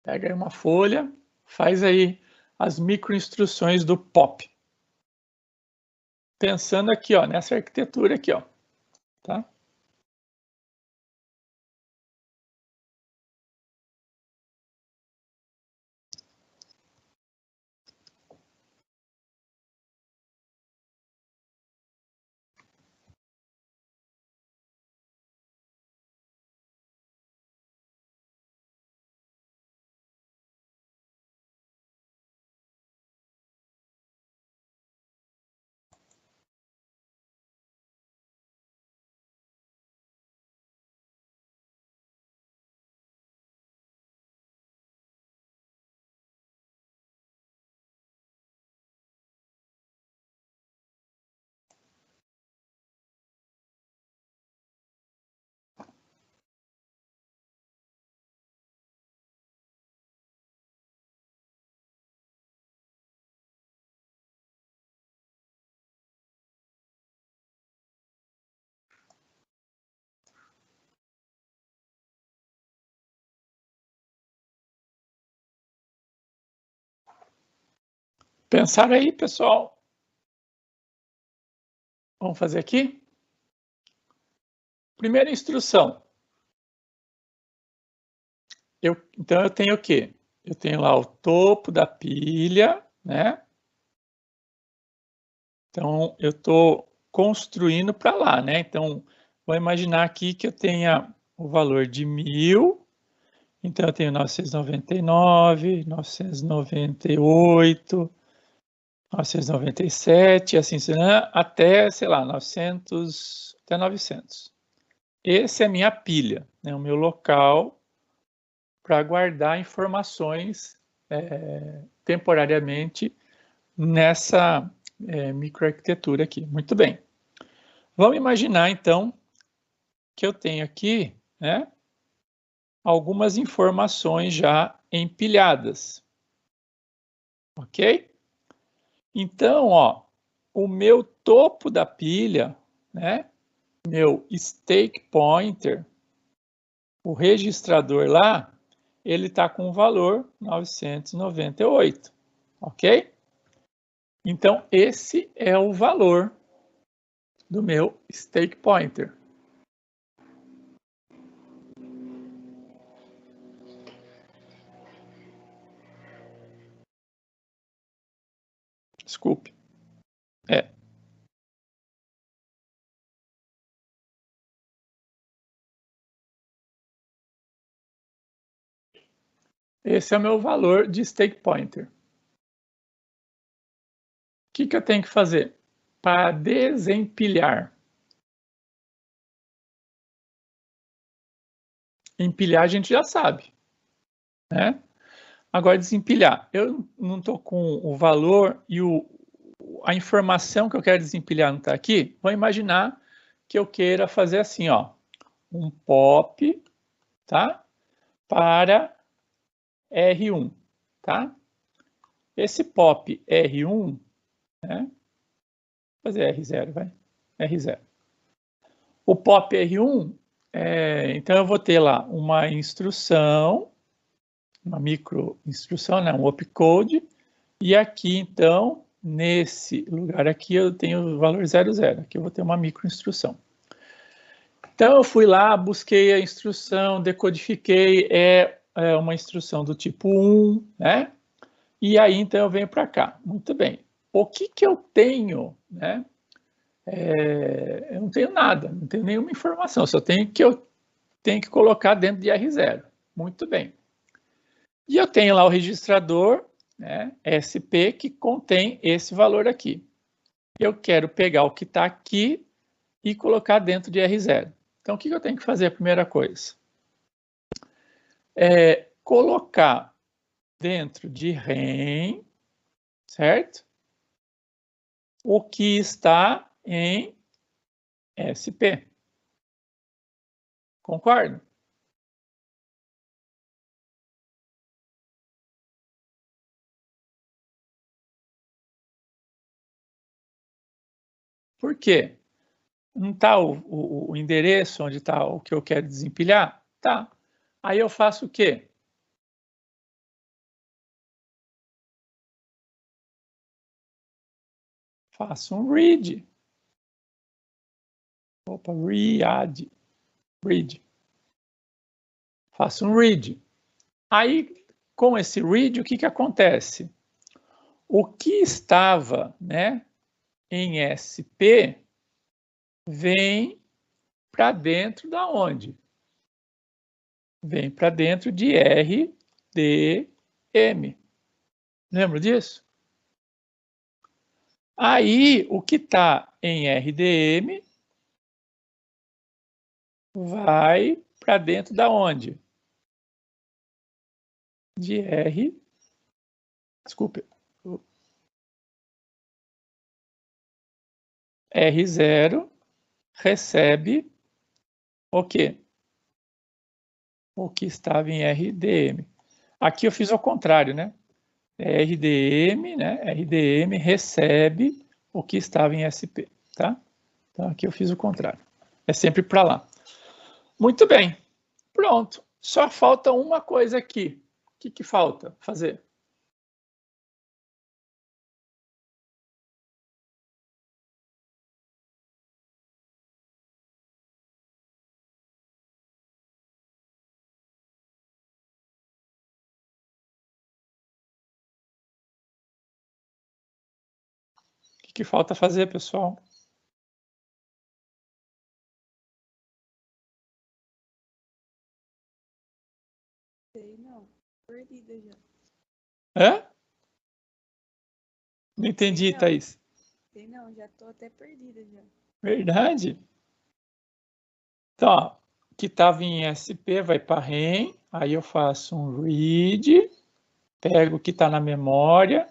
Pega aí uma folha, faz aí as microinstruções do POP. Pensando aqui, ó, nessa arquitetura aqui, ó, tá? Pensaram aí, pessoal? Vamos fazer aqui? Primeira instrução. Então eu tenho o quê? Eu tenho lá o topo da pilha, né? Então eu estou construindo para lá, né? Então vou imaginar aqui que eu tenha o valor de 1000. Então eu tenho 999, 998, 997, assim, até, sei lá, 900, até 900. Esse é a minha pilha, né? O meu local para guardar informações temporariamente nessa microarquitetura aqui. Muito bem. Vamos imaginar, então, que eu tenho aqui, né, algumas informações já empilhadas. Ok? Então, ó, o meu topo da pilha, né, meu stake pointer, o registrador lá, ele está com o valor 998, ok? Então, esse é o valor do meu stake pointer. Desculpe. Esse é o meu valor de stake pointer. O que eu tenho que fazer? Para desempilhar. Empilhar a gente já sabe, né? Agora, desempilhar. Eu não estou com o valor e a informação que eu quero desempilhar não está aqui. Vou imaginar que eu queira fazer assim, ó, um pop, tá? Para R1, tá? Esse pop R1, né? Vou fazer R0, vai. R0. O pop R1, então eu vou ter lá uma instrução, uma micro instrução, né? Um opcode, e aqui, então, nesse lugar aqui, eu tenho o valor 00. Aqui eu vou ter uma micro instrução. Então, eu fui lá, busquei a instrução, decodifiquei, é uma instrução do tipo 1, né? E aí, então, eu venho para cá. Muito bem. O que eu tenho, né? Eu não tenho nada, não tenho nenhuma informação, só tenho que eu tenho que colocar dentro de R0. Muito bem. E eu tenho lá o registrador, né, SP, que contém esse valor aqui. Eu quero pegar o que está aqui e colocar dentro de R0. Então, o que eu tenho que fazer? A primeira coisa é colocar dentro de REM, certo? O que está em SP. Concordo? Por quê? Não está o endereço onde está o que eu quero desempilhar? Tá. Aí eu faço o quê? Faço um read. Opa, read. Faço um read. Aí, com esse read, o que acontece? O que estava, né, em SP vem para dentro da onde? Vem para dentro de RDM. Lembra disso? Aí, o que está em RDM vai para dentro da onde? De R. Desculpe. R0 recebe o quê? O que estava em RDM. Aqui eu fiz ao contrário, né? RDM, né? RDM recebe o que estava em SP, tá? Então aqui eu fiz o contrário. É sempre para lá. Muito bem. Pronto. Só falta uma coisa aqui. O que falta fazer? O que falta fazer, pessoal? Sei não. Perdida já. Hã? Não entendi, Não. Thaís. Sei não, já tô até perdida já. Verdade? Então, ó, que estava em SP vai para REM, aí eu faço um read, pego o que está na memória,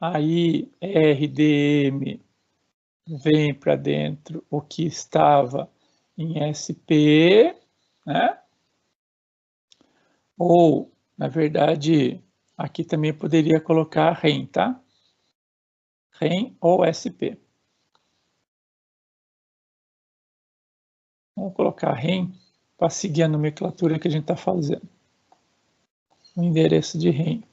aí RDM vem para dentro o que estava em SP, né? Ou, na verdade, aqui também poderia colocar REM, tá? REM ou SP. Vamos colocar REM para seguir a nomenclatura que a gente está fazendo. O endereço de REM.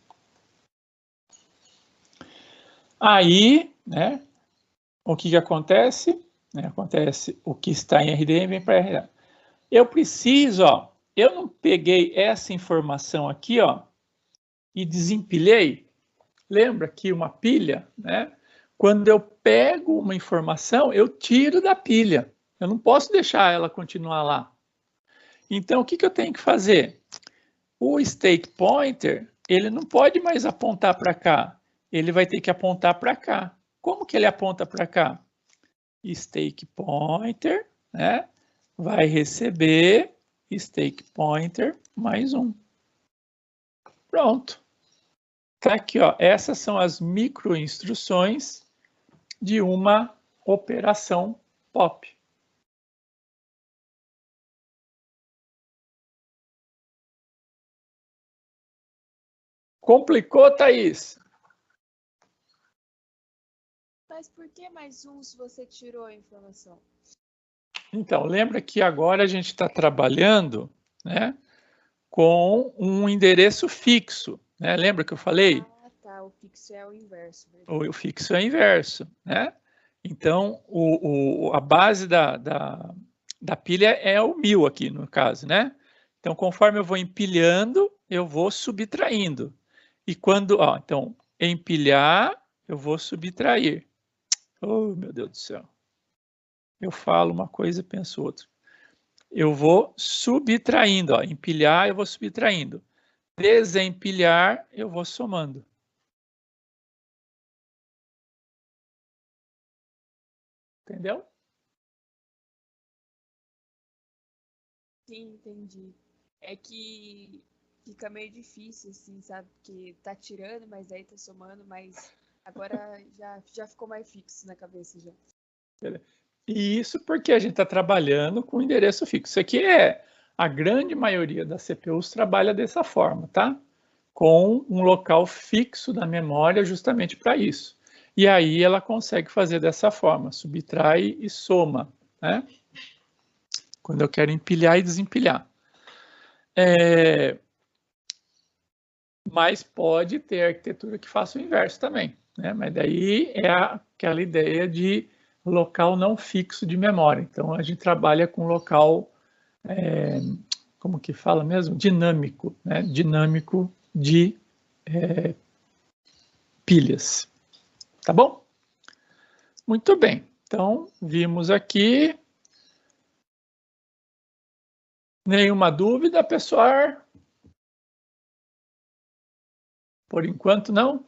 Aí, né, o que acontece? Acontece o que está em RDM vem para RDM. Eu preciso, ó, eu não peguei essa informação aqui, ó, e desempilhei. Lembra que uma pilha, né? Quando eu pego uma informação, eu tiro da pilha. Eu não posso deixar ela continuar lá. Então, o que eu tenho que fazer? O stake pointer, ele não pode mais apontar para cá. Ele vai ter que apontar para cá. Como que ele aponta para cá? Stake pointer, né? Vai receber stake pointer mais um. Pronto. Tá aqui, ó. Essas são as microinstruções de uma operação POP. Complicou, Thaís? Mas por que mais um se você tirou a informação? Então, lembra que agora a gente está trabalhando, né, com um endereço fixo, né? Lembra que eu falei? Ah, tá. O fixo é o inverso. Verdade. O fixo é inverso, né? Então, a base da pilha é o 1000 aqui, no caso, né? Então, conforme eu vou empilhando, eu vou subtraindo. E quando, ó, então, empilhar, eu vou subtrair. Oh, meu Deus do céu. Eu falo uma coisa e penso outra. Eu vou subtraindo, ó. Empilhar, eu vou subtraindo. Desempilhar, eu vou somando. Entendeu? Sim, entendi. É que fica meio difícil, assim, sabe? Porque tá tirando, mas aí tá somando, mas agora já ficou mais fixo na cabeça já. E isso porque a gente está trabalhando com endereço fixo. Isso aqui a grande maioria das CPUs trabalha dessa forma, tá? Com um local fixo da memória justamente para isso. E aí ela consegue fazer dessa forma, subtrai e soma, né? Quando eu quero empilhar e desempilhar. Mas pode ter arquitetura que faça o inverso também, né? Mas daí é aquela ideia de local não fixo de memória. Então, a gente trabalha com local, como que fala mesmo? Dinâmico, né? Dinâmico de pilhas. Tá bom? Muito bem. Então, vimos aqui. Nenhuma dúvida, pessoal? Por enquanto, não?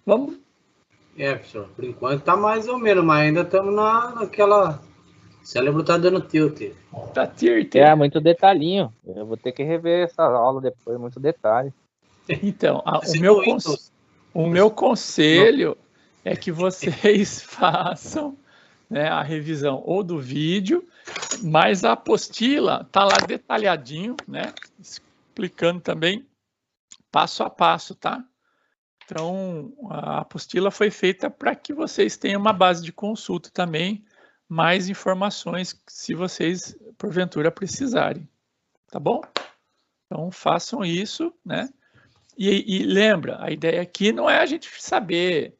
Vamos? Professor, por enquanto tá mais ou menos, mas ainda estamos naquela... O cérebro tá dando tilt. Tá tirt. Muito detalhinho. Eu vou ter que rever essa aula depois, muito detalhe. Então, o meu conselho é que vocês façam, né, a revisão ou do vídeo, mas a apostila está lá detalhadinho, né, explicando também passo a passo, tá? Então, a apostila foi feita para que vocês tenham uma base de consulta também, mais informações se vocês, porventura, precisarem, tá bom? Então, façam isso, né? E lembra, a ideia aqui não é a gente saber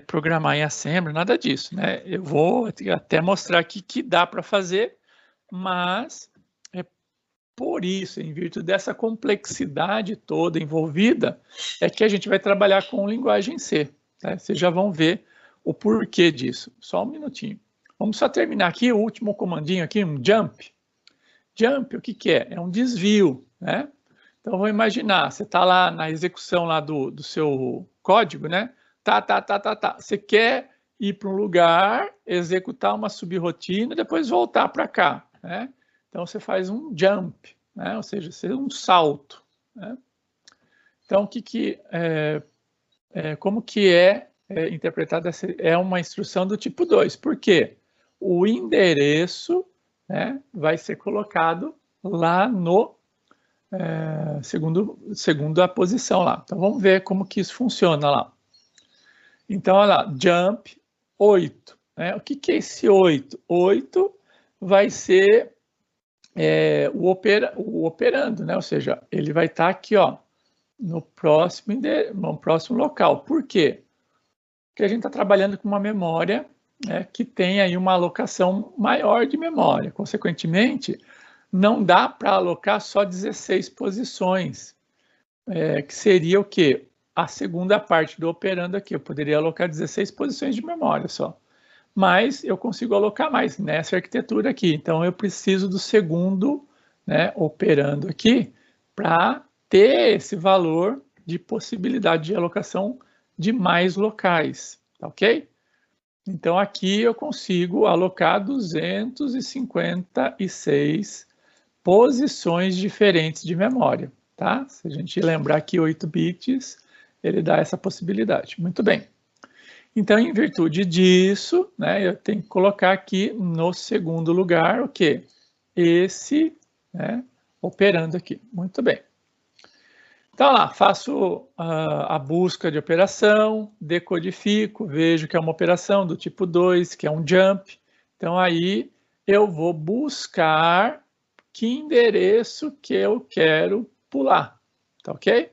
programar em Assembly, nada disso, né? Eu vou até mostrar aqui que dá para fazer, mas é por isso, em virtude dessa complexidade toda envolvida, é que a gente vai trabalhar com linguagem C. Tá? Vocês já vão ver o porquê disso. Só um minutinho. Vamos só terminar aqui o último comandinho aqui, um jump. Jump, o que que é? É um desvio, né? Então, vamos imaginar, você está lá na execução lá do seu código, né? Tá. Você quer ir para um lugar, executar uma subrotina e depois voltar para cá, né? Então, você faz um jump, né? Ou seja, um salto, né? Então, como que é interpretada essa? É uma instrução do tipo 2. Por quê? O endereço, né, vai ser colocado lá no segundo a posição lá. Então, vamos ver como que isso funciona lá. Então, olha lá, jump 8. Né? O que é esse 8? 8 vai ser o operando, né? Ou seja, ele vai estar aqui, ó, no próximo local. Por quê? Porque a gente está trabalhando com uma memória, né, que tem aí uma alocação maior de memória. Consequentemente, não dá para alocar só 16 posições, que seria o quê? A segunda parte do operando aqui. Eu poderia alocar 16 posições de memória só. Mas eu consigo alocar mais nessa arquitetura aqui. Então, eu preciso do segundo, né, operando aqui para ter esse valor de possibilidade de alocação de mais locais, tá ok? Então, aqui eu consigo alocar 256 posições diferentes de memória, tá? Se a gente lembrar que 8 bits, ele dá essa possibilidade. Muito bem. Então, em virtude disso, né, eu tenho que colocar aqui no segundo lugar o quê? Esse, né, operando aqui. Muito bem. Então, lá, faço a busca de operação, decodifico, vejo que é uma operação do tipo 2, que é um jump. Então, aí eu vou buscar que endereço que eu quero pular, tá ok?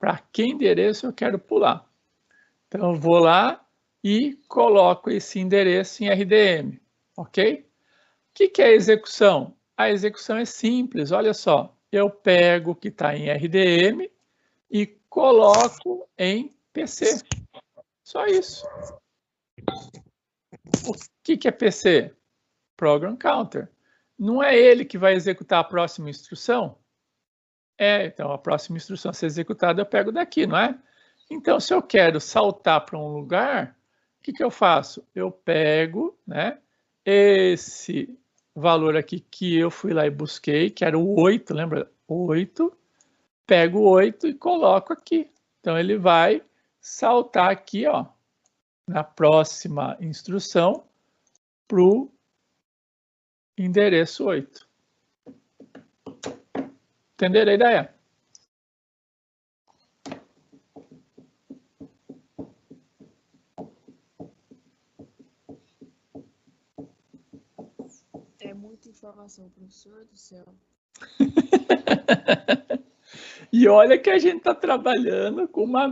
Para que endereço eu quero pular. Então, eu vou lá e coloco esse endereço em RDM, ok? O que é a execução? A execução é simples, olha só. Eu pego o que está em RDM e coloco em PC. Só isso. O que é PC? Program Counter. Não é ele que vai executar a próxima instrução? Então a próxima instrução a ser executada eu pego daqui, não é? Então, se eu quero saltar para um lugar, o que eu faço? Eu pego, né, esse valor aqui que eu fui lá e busquei, que era o 8, lembra? 8. Pego o 8 e coloco aqui. Então, ele vai saltar aqui, ó, na próxima instrução, para o endereço 8. Entenderam a ideia? É muita informação, professor do céu. E olha que a gente está trabalhando com uma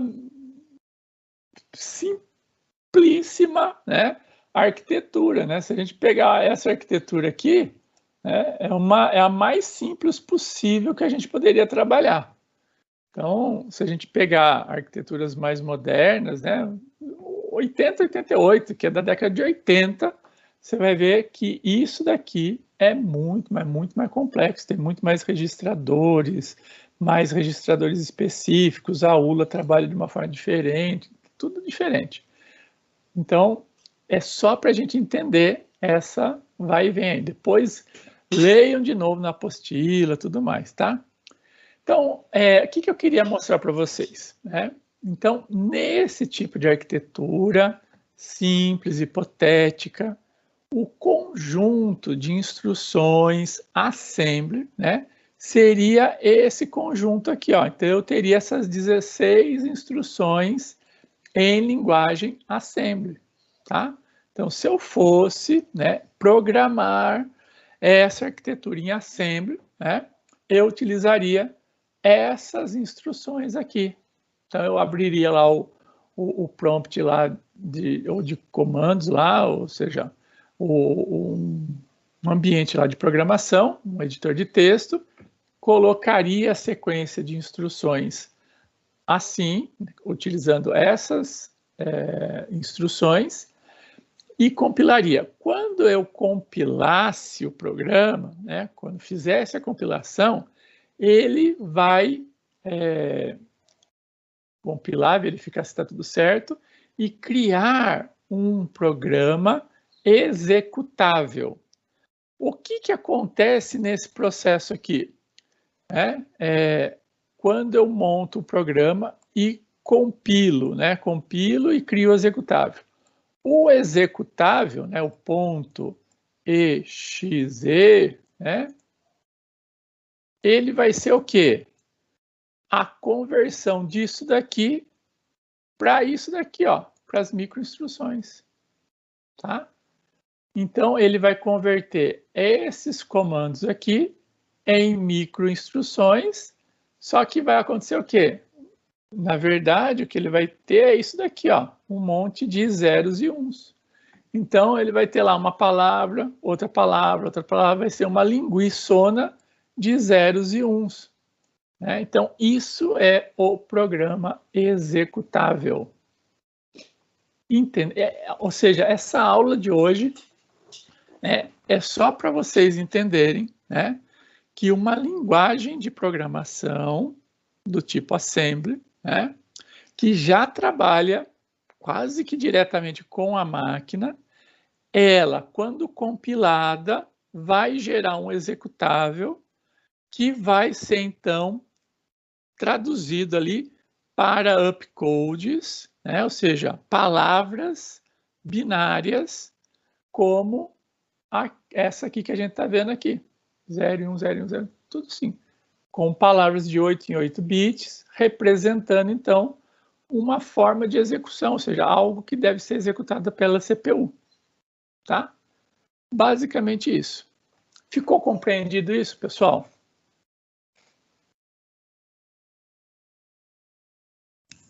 simplíssima, né, arquitetura, né? Se a gente pegar essa arquitetura aqui, né, é a mais simples possível que a gente poderia trabalhar. Então, se a gente pegar arquiteturas mais modernas, né, 80, 88, que é da década de 80, você vai ver que isso daqui é muito mais complexo, tem muito mais registradores específicos, a ULA trabalha de uma forma diferente, tudo diferente. Então, é só para a gente entender essa vai e vem. Depois, leiam de novo na apostila, tudo mais, tá? Então, o que eu queria mostrar para vocês, né? Então, nesse tipo de arquitetura simples, hipotética, o conjunto de instruções assembly, né, seria esse conjunto aqui, ó. Então, eu teria essas 16 instruções em linguagem assembly, tá? Então, se eu fosse, né, programar essa arquitetura em assembly, né, eu utilizaria essas instruções aqui. Então, eu abriria lá o prompt lá de comandos lá, ou seja, um ambiente lá de programação, um editor de texto, colocaria a sequência de instruções assim, utilizando essas instruções, e compilaria. Quando eu compilasse o programa, né, quando fizesse a compilação, ele vai compilar, verificar se está tudo certo, e criar um programa executável. O que acontece nesse processo aqui? Quando eu monto o programa e compilo, né? Compilo e crio o executável. O executável, né, o ponto .exe, né, ele vai ser o quê? A conversão disso daqui para isso daqui, ó, para as microinstruções, tá? Então, ele vai converter esses comandos aqui em microinstruções, só que vai acontecer o quê? Na verdade, o que ele vai ter é isso daqui, ó, um monte de zeros e uns. Então, ele vai ter lá uma palavra, outra palavra, vai ser uma linguiçona de zeros e uns. Né? Então, isso é o programa executável. Ou seja, essa aula de hoje é só para vocês entenderem, né, que uma linguagem de programação do tipo assembly, né, que já trabalha quase que diretamente com a máquina, ela, quando compilada, vai gerar um executável que vai ser, então, traduzido ali para upcodes, né? Ou seja, palavras binárias como essa aqui que a gente está vendo aqui, 0 e 1, 0 e 1, 0, tudo sim, com palavras de 8 em 8 bits, representando, então, uma forma de execução, ou seja, algo que deve ser executado pela CPU, tá? Basicamente isso. Ficou compreendido isso, pessoal?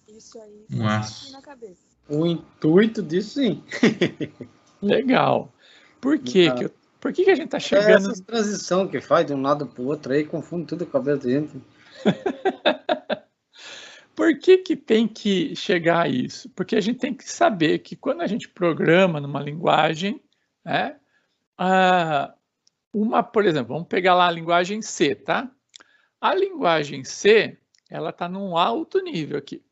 Isso aí Nossa. na cabeça. O intuito disso, sim. Legal. Por que a gente está chegando... Essa transição que faz de um lado para o outro aí, confunde tudo a cabeça da gente. Por que tem que chegar a isso? Porque a gente tem que saber que quando a gente programa numa linguagem, né, por exemplo, vamos pegar lá a linguagem C, tá? A linguagem C, ela está num alto nível aqui.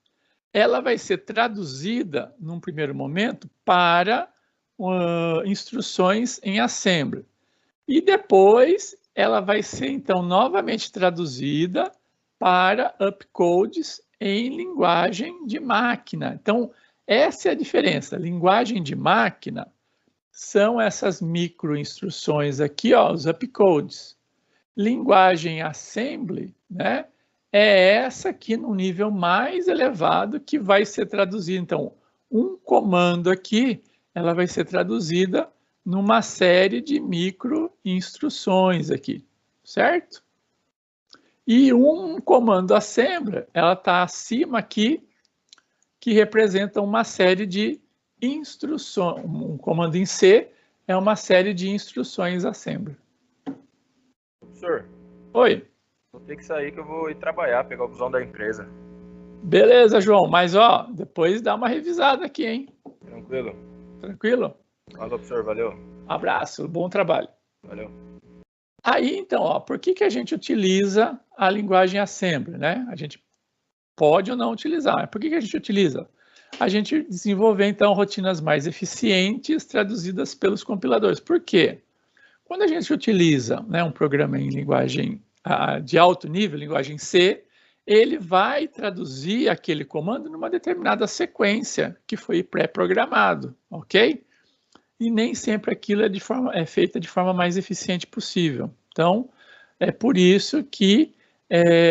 Ela vai ser traduzida, num primeiro momento, para instruções em assembly. E depois, ela vai ser, então, novamente traduzida para upcodes em linguagem de máquina. Então, essa é a diferença. Linguagem de máquina são essas microinstruções aqui, ó, os upcodes. Linguagem assembly, né, é essa aqui no nível mais elevado que vai ser traduzida. Então, um comando aqui, ela vai ser traduzida numa série de microinstruções aqui, certo? E um comando assembly, ela está acima aqui, que representa uma série de instruções. Um comando em C é uma série de instruções assembly. Professor, Oi. vou ter que sair que eu vou ir trabalhar, pegar o busão da empresa. Beleza, João, mas ó, depois dá uma revisada aqui, hein? Tranquilo? Tranquilo? Falou, professor, valeu. Abraço, bom trabalho. Valeu. Aí, então, ó, por que a gente utiliza a linguagem assembly, né? A gente pode ou não utilizar, mas por que a gente utiliza? A gente desenvolver, então, rotinas mais eficientes traduzidas pelos compiladores. Por quê? Quando a gente utiliza, né, um programa em linguagem de alto nível, linguagem C, ele vai traduzir aquele comando numa determinada sequência que foi pré-programado, ok? E nem sempre aquilo é feito de forma mais eficiente possível. Então, é por isso que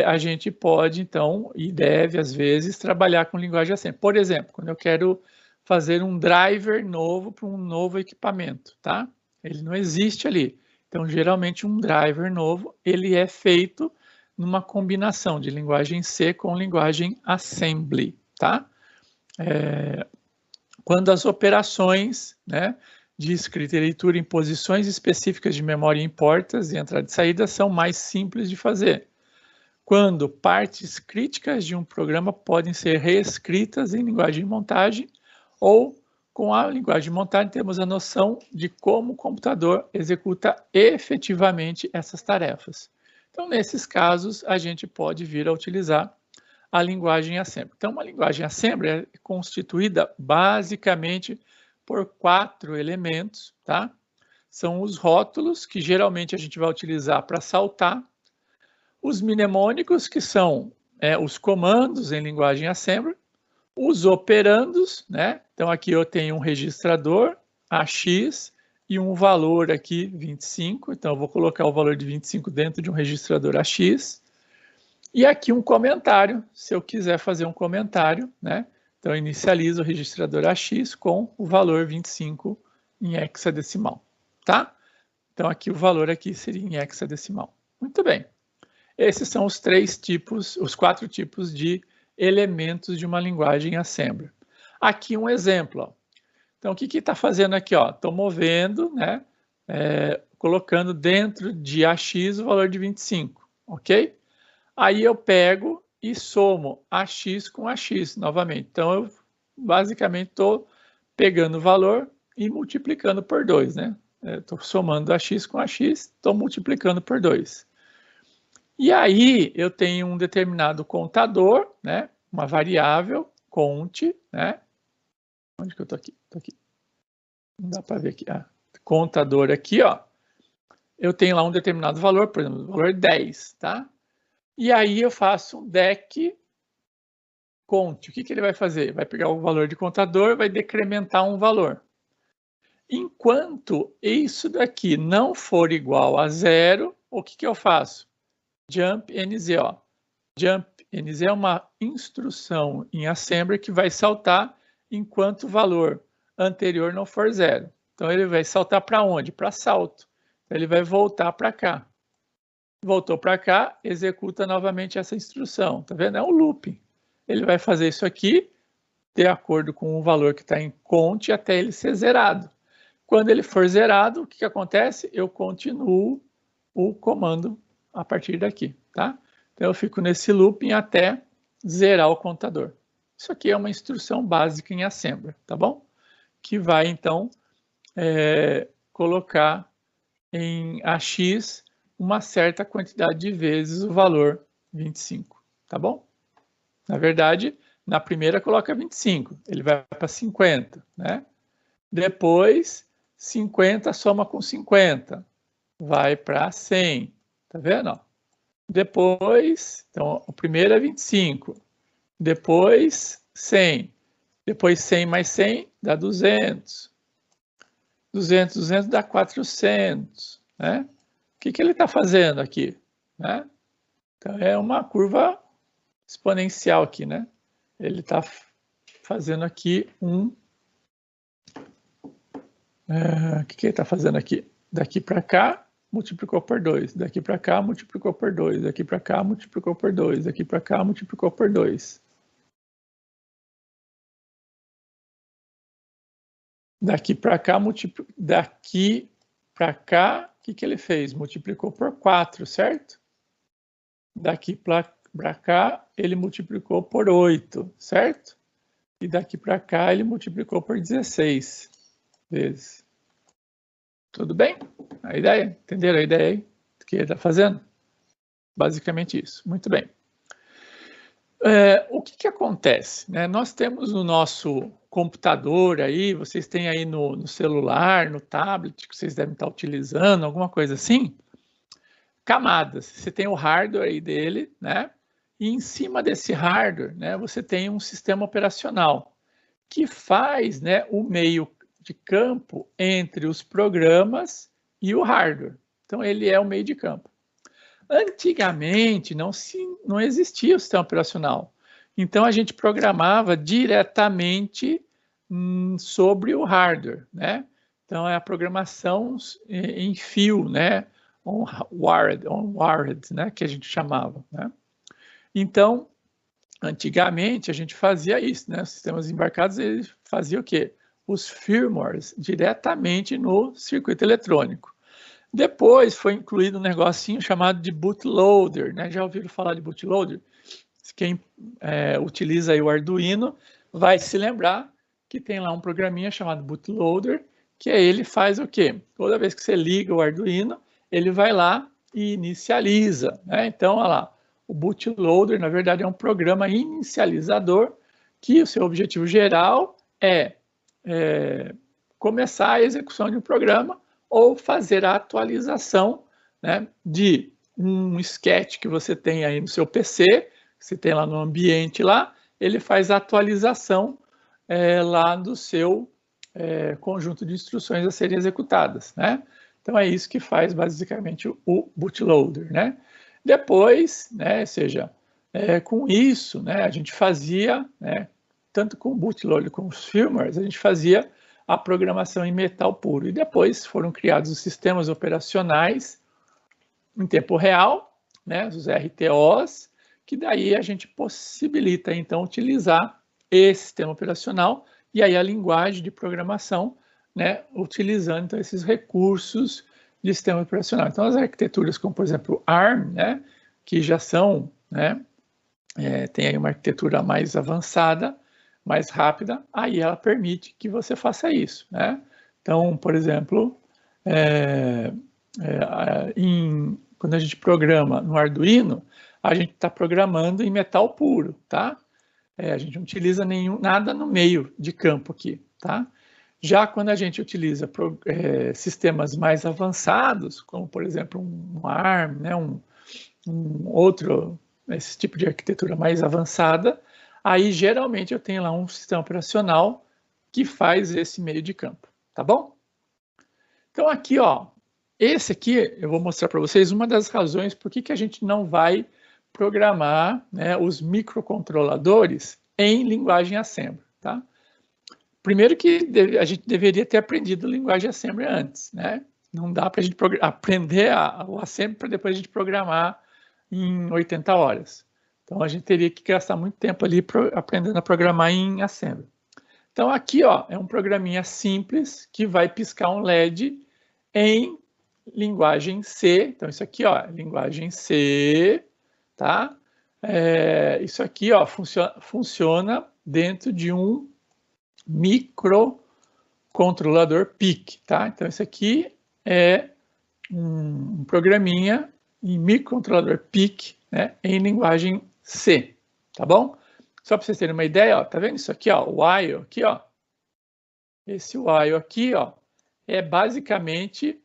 a gente pode, então, e deve, às vezes, trabalhar com linguagem assembly. Por exemplo, quando eu quero fazer um driver novo para um novo equipamento, tá? Ele não existe ali. Então, geralmente, um driver novo, ele é feito numa combinação de linguagem C com linguagem assembly, tá? Quando as operações, né, de escrita e leitura em posições específicas de memória em portas e entrada e saída são mais simples de fazer. Quando partes críticas de um programa podem ser reescritas em linguagem de montagem ou com a linguagem de montagem temos a noção de como o computador executa efetivamente essas tarefas. Então, nesses casos, a gente pode vir a utilizar a linguagem assembly. Então, uma linguagem assembly é constituída basicamente por 4 elementos, tá? São os rótulos, que geralmente a gente vai utilizar para saltar, os mnemônicos, que são os comandos em linguagem assembly, os operandos, né? Então, aqui eu tenho um registrador, AX, e um valor aqui, 25. Então, eu vou colocar o valor de 25 dentro de um registrador AX. E aqui um comentário, se eu quiser fazer um comentário, né? Então, eu inicializo o registrador AX com o valor 25 em hexadecimal, tá? Então, aqui o valor aqui seria em hexadecimal. Muito bem. Esses são os 4 tipos de elementos de uma linguagem assembly. Aqui um exemplo, ó. Então, o que está fazendo aqui? Estou movendo, né, colocando dentro de AX o valor de 25, ok? Aí eu pego e somo AX com AX novamente. Então, eu basicamente estou pegando o valor e multiplicando por 2, né? Estou somando AX com AX, estou multiplicando por 2. E aí, eu tenho um determinado contador, né? Uma variável, cont, né? Onde que eu estou aqui? Estou aqui. Não dá para ver aqui. Contador aqui, ó. Eu tenho lá um determinado valor, por exemplo, o valor 10, tá? E aí eu faço um DEC conte. O que ele vai fazer? Vai pegar o valor de contador, vai decrementar um valor. Enquanto isso daqui não for igual a 0, o que eu faço? Jump NZ. Ó. Jump NZ é uma instrução em Assembly que vai saltar enquanto o valor anterior não for 0. Então, ele vai saltar para onde? Para salto. Então, ele vai voltar para cá. Voltou para cá, executa novamente essa instrução. Tá vendo? É um looping. Ele vai fazer isso aqui de acordo com o valor que está em conte até ele ser zerado. Quando ele for zerado, o que acontece? Eu continuo o comando a partir daqui, tá? Então, eu fico nesse looping até zerar o contador. Isso aqui é uma instrução básica em Assembly, tá bom? Que vai, então, colocar em AX uma certa quantidade de vezes o valor 25, tá bom? Na verdade, na primeira coloca 25, ele vai para 50, né? Depois, 50 soma com 50, vai para 100, tá vendo? Depois, então, o primeiro é 25, depois 100, depois 100 mais 100 dá 200, 200 dá 400, né? O que ele está fazendo aqui, né? Então, é uma curva exponencial aqui, né? Ele está fazendo aqui um... o que ele está fazendo aqui? Daqui para cá, multiplicou por 2. Daqui para cá, multiplicou por 2. Daqui para cá, multiplicou por 2. Daqui para cá, multiplicou por 2. Daqui para cá, daqui para cá, o que ele fez? Multiplicou por 4, certo? Daqui para cá, ele multiplicou por 8, certo? E daqui para cá, ele multiplicou por 16 vezes. Tudo bem? A ideia? Entenderam a ideia aí? O que ele está fazendo? Basicamente isso. Muito bem. O que acontece? Né? Nós temos no nosso computador aí, vocês têm aí no celular, no tablet, que vocês devem estar utilizando, alguma coisa assim, camadas. Você tem o hardware aí dele, né? E em cima desse hardware, né, você tem um sistema operacional que faz, né, o meio de campo entre os programas e o hardware. Então, ele é o meio de campo. Antigamente, não existia o sistema operacional. Então, a gente programava diretamente sobre o hardware, né? Então, é a programação em fio, né? On-wired, né? Que a gente chamava, né? Então, antigamente, a gente fazia isso, né? Os sistemas embarcados, eles faziam o quê? Os firmwares diretamente no circuito eletrônico. Depois foi incluído um negocinho chamado de bootloader, né? Já ouviram falar de bootloader? Quem utiliza aí o Arduino vai se lembrar que tem lá um programinha chamado bootloader, que ele faz o quê? Toda vez que você liga o Arduino, ele vai lá e inicializa, né? Então, olha lá, o bootloader, na verdade, é um programa inicializador que o seu objetivo geral é começar a execução de um programa ou fazer a atualização, né, de um sketch que você tem aí no seu PC, que você tem lá no ambiente lá, ele faz a atualização lá do seu conjunto de instruções a serem executadas, né? Então é isso que faz basicamente o bootloader, né? Depois, né, ou seja, com isso, né, a gente fazia, né, tanto com o bootloader como os firmwares, a gente fazia a programação em metal puro. E depois foram criados os sistemas operacionais em tempo real, né, os RTOs, que daí a gente possibilita, então, utilizar esse sistema operacional e aí a linguagem de programação, né, utilizando então, esses recursos de sistema operacional. Então, as arquiteturas como, por exemplo, ARM, né, que já são, né, tem aí uma arquitetura mais avançada, mais rápida, aí ela permite que você faça isso, né? Então, por exemplo, quando a gente programa no Arduino, a gente está programando em metal puro, tá? A gente não utiliza nada no meio de campo aqui, tá? Já quando a gente utiliza sistemas mais avançados, como por exemplo um ARM, né, um outro esse tipo de arquitetura mais avançada, aí geralmente eu tenho lá um sistema operacional que faz esse meio de campo, tá bom? Então aqui, ó, esse aqui eu vou mostrar para vocês uma das razões por que a gente não vai programar, né, os microcontroladores em linguagem Assembly, tá? Primeiro que a gente deveria ter aprendido linguagem Assembly antes, né? Não dá para a gente aprender o Assembly para depois a gente programar em 80 horas. Então a gente teria que gastar muito tempo ali aprendendo a programar em Assembly. Então aqui, ó, é um programinha simples que vai piscar um LED em linguagem C. Então isso aqui, ó, linguagem C, tá? Isso aqui, ó, funciona dentro de um microcontrolador PIC, tá? Então isso aqui é um programinha em microcontrolador PIC, né, em linguagem C, tá bom? Só para vocês terem uma ideia, ó, tá vendo isso aqui, ó, o while aqui, ó. Esse while aqui, ó, é basicamente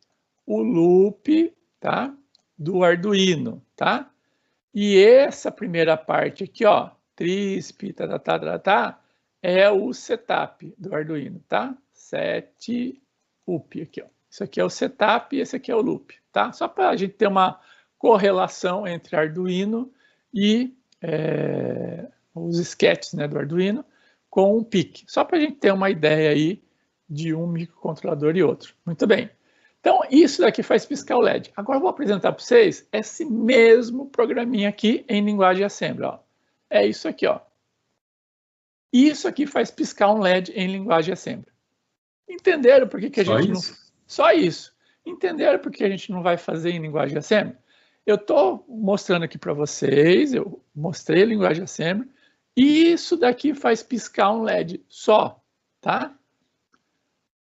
o loop, tá, do Arduino, tá? E essa primeira parte aqui, ó, TRISP, é o setup do Arduino, tá? Setup aqui, ó. Isso aqui é o setup e esse aqui é o loop, tá? Só para a gente ter uma correlação entre Arduino e os sketches, né, do Arduino com o PIC. Só para a gente ter uma ideia aí de um microcontrolador e outro. Muito bem. Então, isso daqui faz piscar o LED. Agora eu vou apresentar para vocês esse mesmo programinha aqui em linguagem Assembly, ó. É isso aqui, ó. Isso aqui faz piscar um LED em linguagem Assembly. Entenderam por que a gente não... Só isso. Entenderam por que a gente não vai fazer em linguagem Assembly? Eu estou mostrando aqui para vocês, eu mostrei a linguagem Assembly, e isso daqui faz piscar um LED só, tá?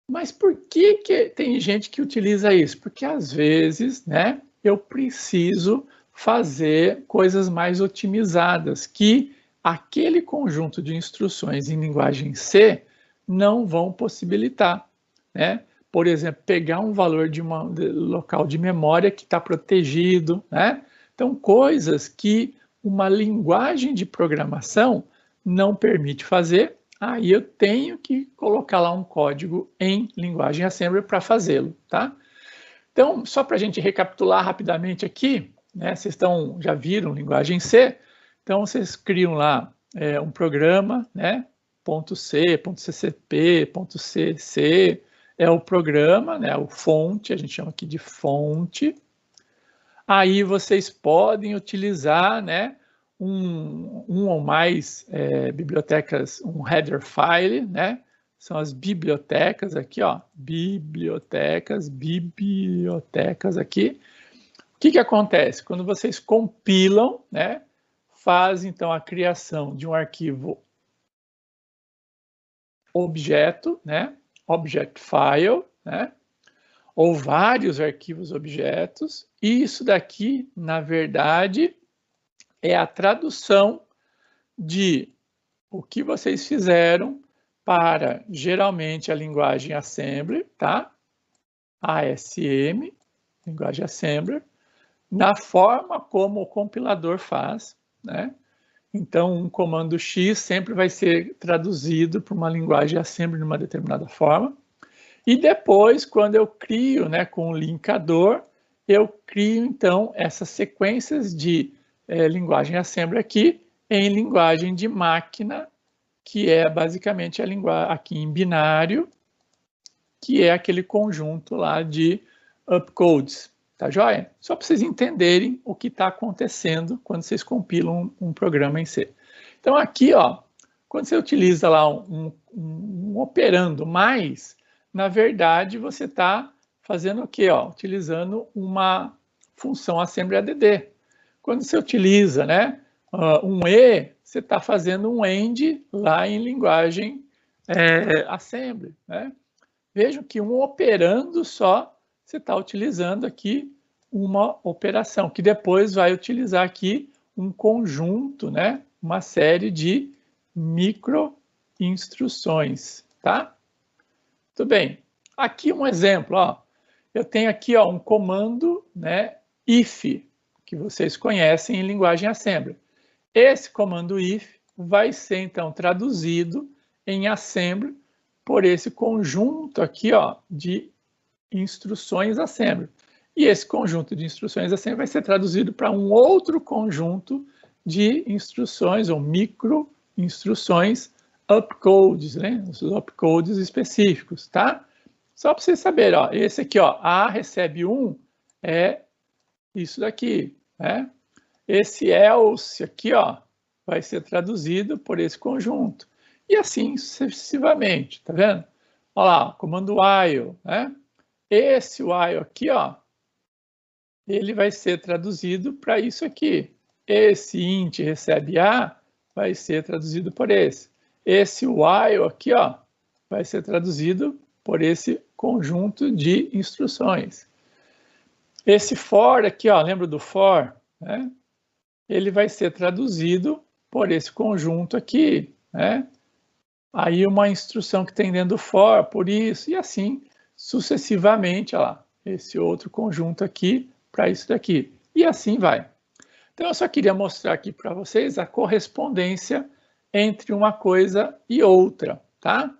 Mas por que tem gente que utiliza isso? Porque às vezes, né, eu preciso fazer coisas mais otimizadas, que aquele conjunto de instruções em linguagem C não vão possibilitar, né? Por exemplo, pegar um valor de local de memória que está protegido, né? Então, coisas que uma linguagem de programação não permite fazer, aí eu tenho que colocar lá um código em linguagem Assembly para fazê-lo, tá? Então, só para a gente recapitular rapidamente aqui, né? Vocês já viram linguagem C, então vocês criam lá um programa, né? .c, .ccp, .cc, é o programa, né, o fonte, a gente chama aqui de fonte. Aí vocês podem utilizar, né, um ou mais bibliotecas, um header file, né, são as bibliotecas aqui, ó, bibliotecas aqui. O que acontece? Quando vocês compilam, né, faz então a criação de um arquivo objeto, né, object file, né? Ou vários arquivos objetos, e isso daqui, na verdade, é a tradução de o que vocês fizeram para, geralmente, a linguagem Assembly, tá? ASM, linguagem Assembly, na forma como o compilador faz, né? Então, um comando X sempre vai ser traduzido para uma linguagem Assembly de uma determinada forma. E depois, quando eu crio, né, com o linkador, eu crio, então, essas sequências de linguagem Assembly aqui em linguagem de máquina, que é basicamente a linguagem aqui em binário, que é aquele conjunto lá de opcodes. Tá joia? Só para vocês entenderem o que está acontecendo quando vocês compilam um programa em C. Então aqui, ó, quando você utiliza lá um operando mais, na verdade você está fazendo o quê? Ó, utilizando uma função assembly add. Quando você utiliza, né, um E, você está fazendo um end lá em linguagem assembly, né? Vejam que um operando só você está utilizando aqui uma operação, que depois vai utilizar aqui um conjunto, né? Uma série de micro-instruções, tá? Muito bem. Aqui um exemplo, ó. Eu tenho aqui, ó, um comando, né? If, que vocês conhecem em linguagem assembly. Esse comando if vai ser, então, traduzido em assembly por esse conjunto aqui, ó, de instruções assembly. E esse conjunto de instruções assembly vai ser traduzido para um outro conjunto de instruções ou micro-instruções opcodes, né? Os opcodes específicos, tá? Só para vocês saberem, ó, esse aqui, ó, A recebe 1 é isso daqui, né? Esse else aqui, ó, vai ser traduzido por esse conjunto. E assim sucessivamente, tá vendo? Olha lá, comando while, né? Esse while aqui, ó, ele vai ser traduzido para isso aqui. Esse int recebe A vai ser traduzido por esse. Esse while aqui, ó, vai ser traduzido por esse conjunto de instruções. Esse for aqui, ó, lembra do for, né? Ele vai ser traduzido por esse conjunto aqui, né? Aí uma instrução que tem dentro do for, por isso, e assim sucessivamente, ó lá, esse outro conjunto aqui para isso daqui. E assim vai. Então eu só queria mostrar aqui para vocês a correspondência entre uma coisa e outra, tá?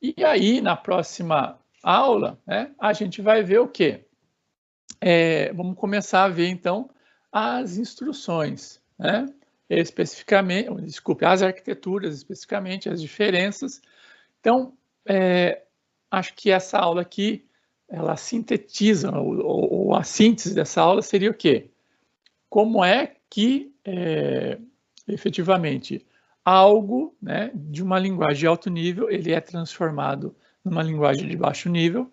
E aí, na próxima aula, né, a gente vai ver o quê? Vamos começar a ver, então, as instruções, né? Especificamente, desculpe, as arquiteturas, especificamente, as diferenças. Então, acho que essa aula aqui, ela sintetiza, ou a síntese dessa aula seria o quê? Como é que, efetivamente, algo, né, de uma linguagem de alto nível, ele é transformado numa linguagem de baixo nível.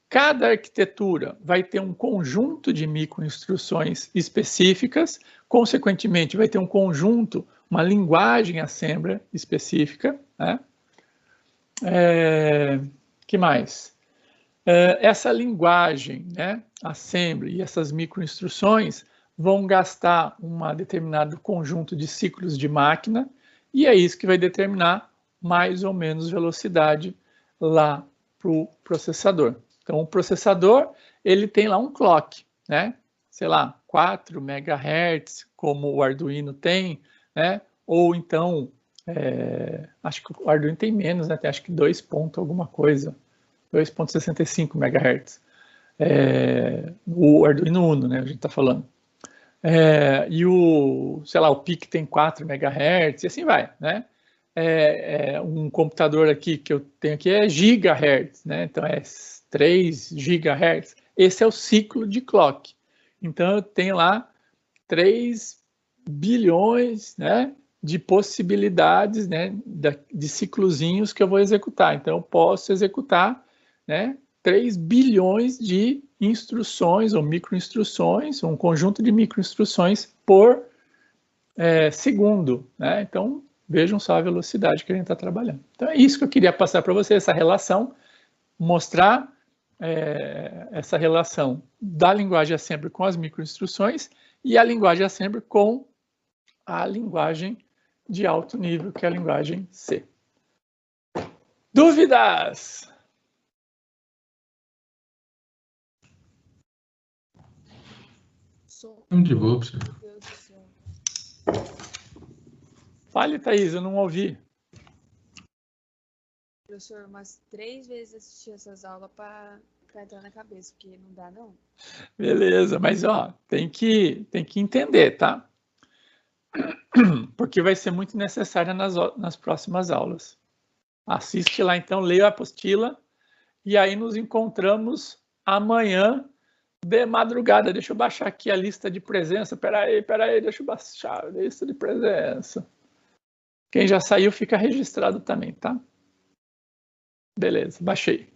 Cada arquitetura vai ter um conjunto de microinstruções específicas, consequentemente, vai ter um conjunto, uma linguagem assembly específica, né? Que mais? Essa linguagem, né, assembly e essas microinstruções vão gastar um determinado conjunto de ciclos de máquina, e é isso que vai determinar mais ou menos velocidade lá para o processador. Então, o processador, ele tem lá um clock, né? Sei lá, 4 MHz, como o Arduino tem, né? Ou então, acho que o Arduino tem menos, né? Tem acho que 2 ponto alguma coisa, 2.65 MHz. O Arduino Uno, né? A gente está falando. E o, sei lá, o PIC tem 4 MHz, e assim vai, né? Um computador aqui que eu tenho aqui é gigahertz, né? Então é 3 gigahertz. Esse é o ciclo de clock. Então eu tenho lá 3 bilhões, né, de possibilidades, né, de ciclozinhos que eu vou executar. Então eu posso executar, né, 3 bilhões de instruções ou microinstruções, um conjunto de microinstruções por segundo, né? Então vejam só a velocidade que a gente está trabalhando. Então é isso que eu queria passar para vocês, essa relação, mostrar essa relação da linguagem assembly com as microinstruções e a linguagem assembly com a linguagem de alto nível, que é a linguagem C. Dúvidas? De boa, professor. Meu Deus do céu. Fale, Thaís, eu não ouvi. Professor, umas 3 vezes assisti essas aulas para entrar na cabeça, porque não dá, não. Beleza, mas ó, tem que entender, tá? Porque vai ser muito necessária nas próximas aulas. Assiste lá, então, leia a apostila e aí nos encontramos amanhã de madrugada. Deixa eu baixar aqui a lista de presença. Peraí, deixa eu baixar a lista de presença. Quem já saiu fica registrado também, tá? Beleza, baixei.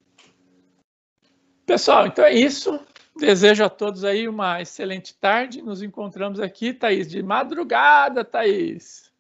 Pessoal, então é isso. Desejo a todos aí uma excelente tarde. Nos encontramos aqui, Thaís, de madrugada, Thaís.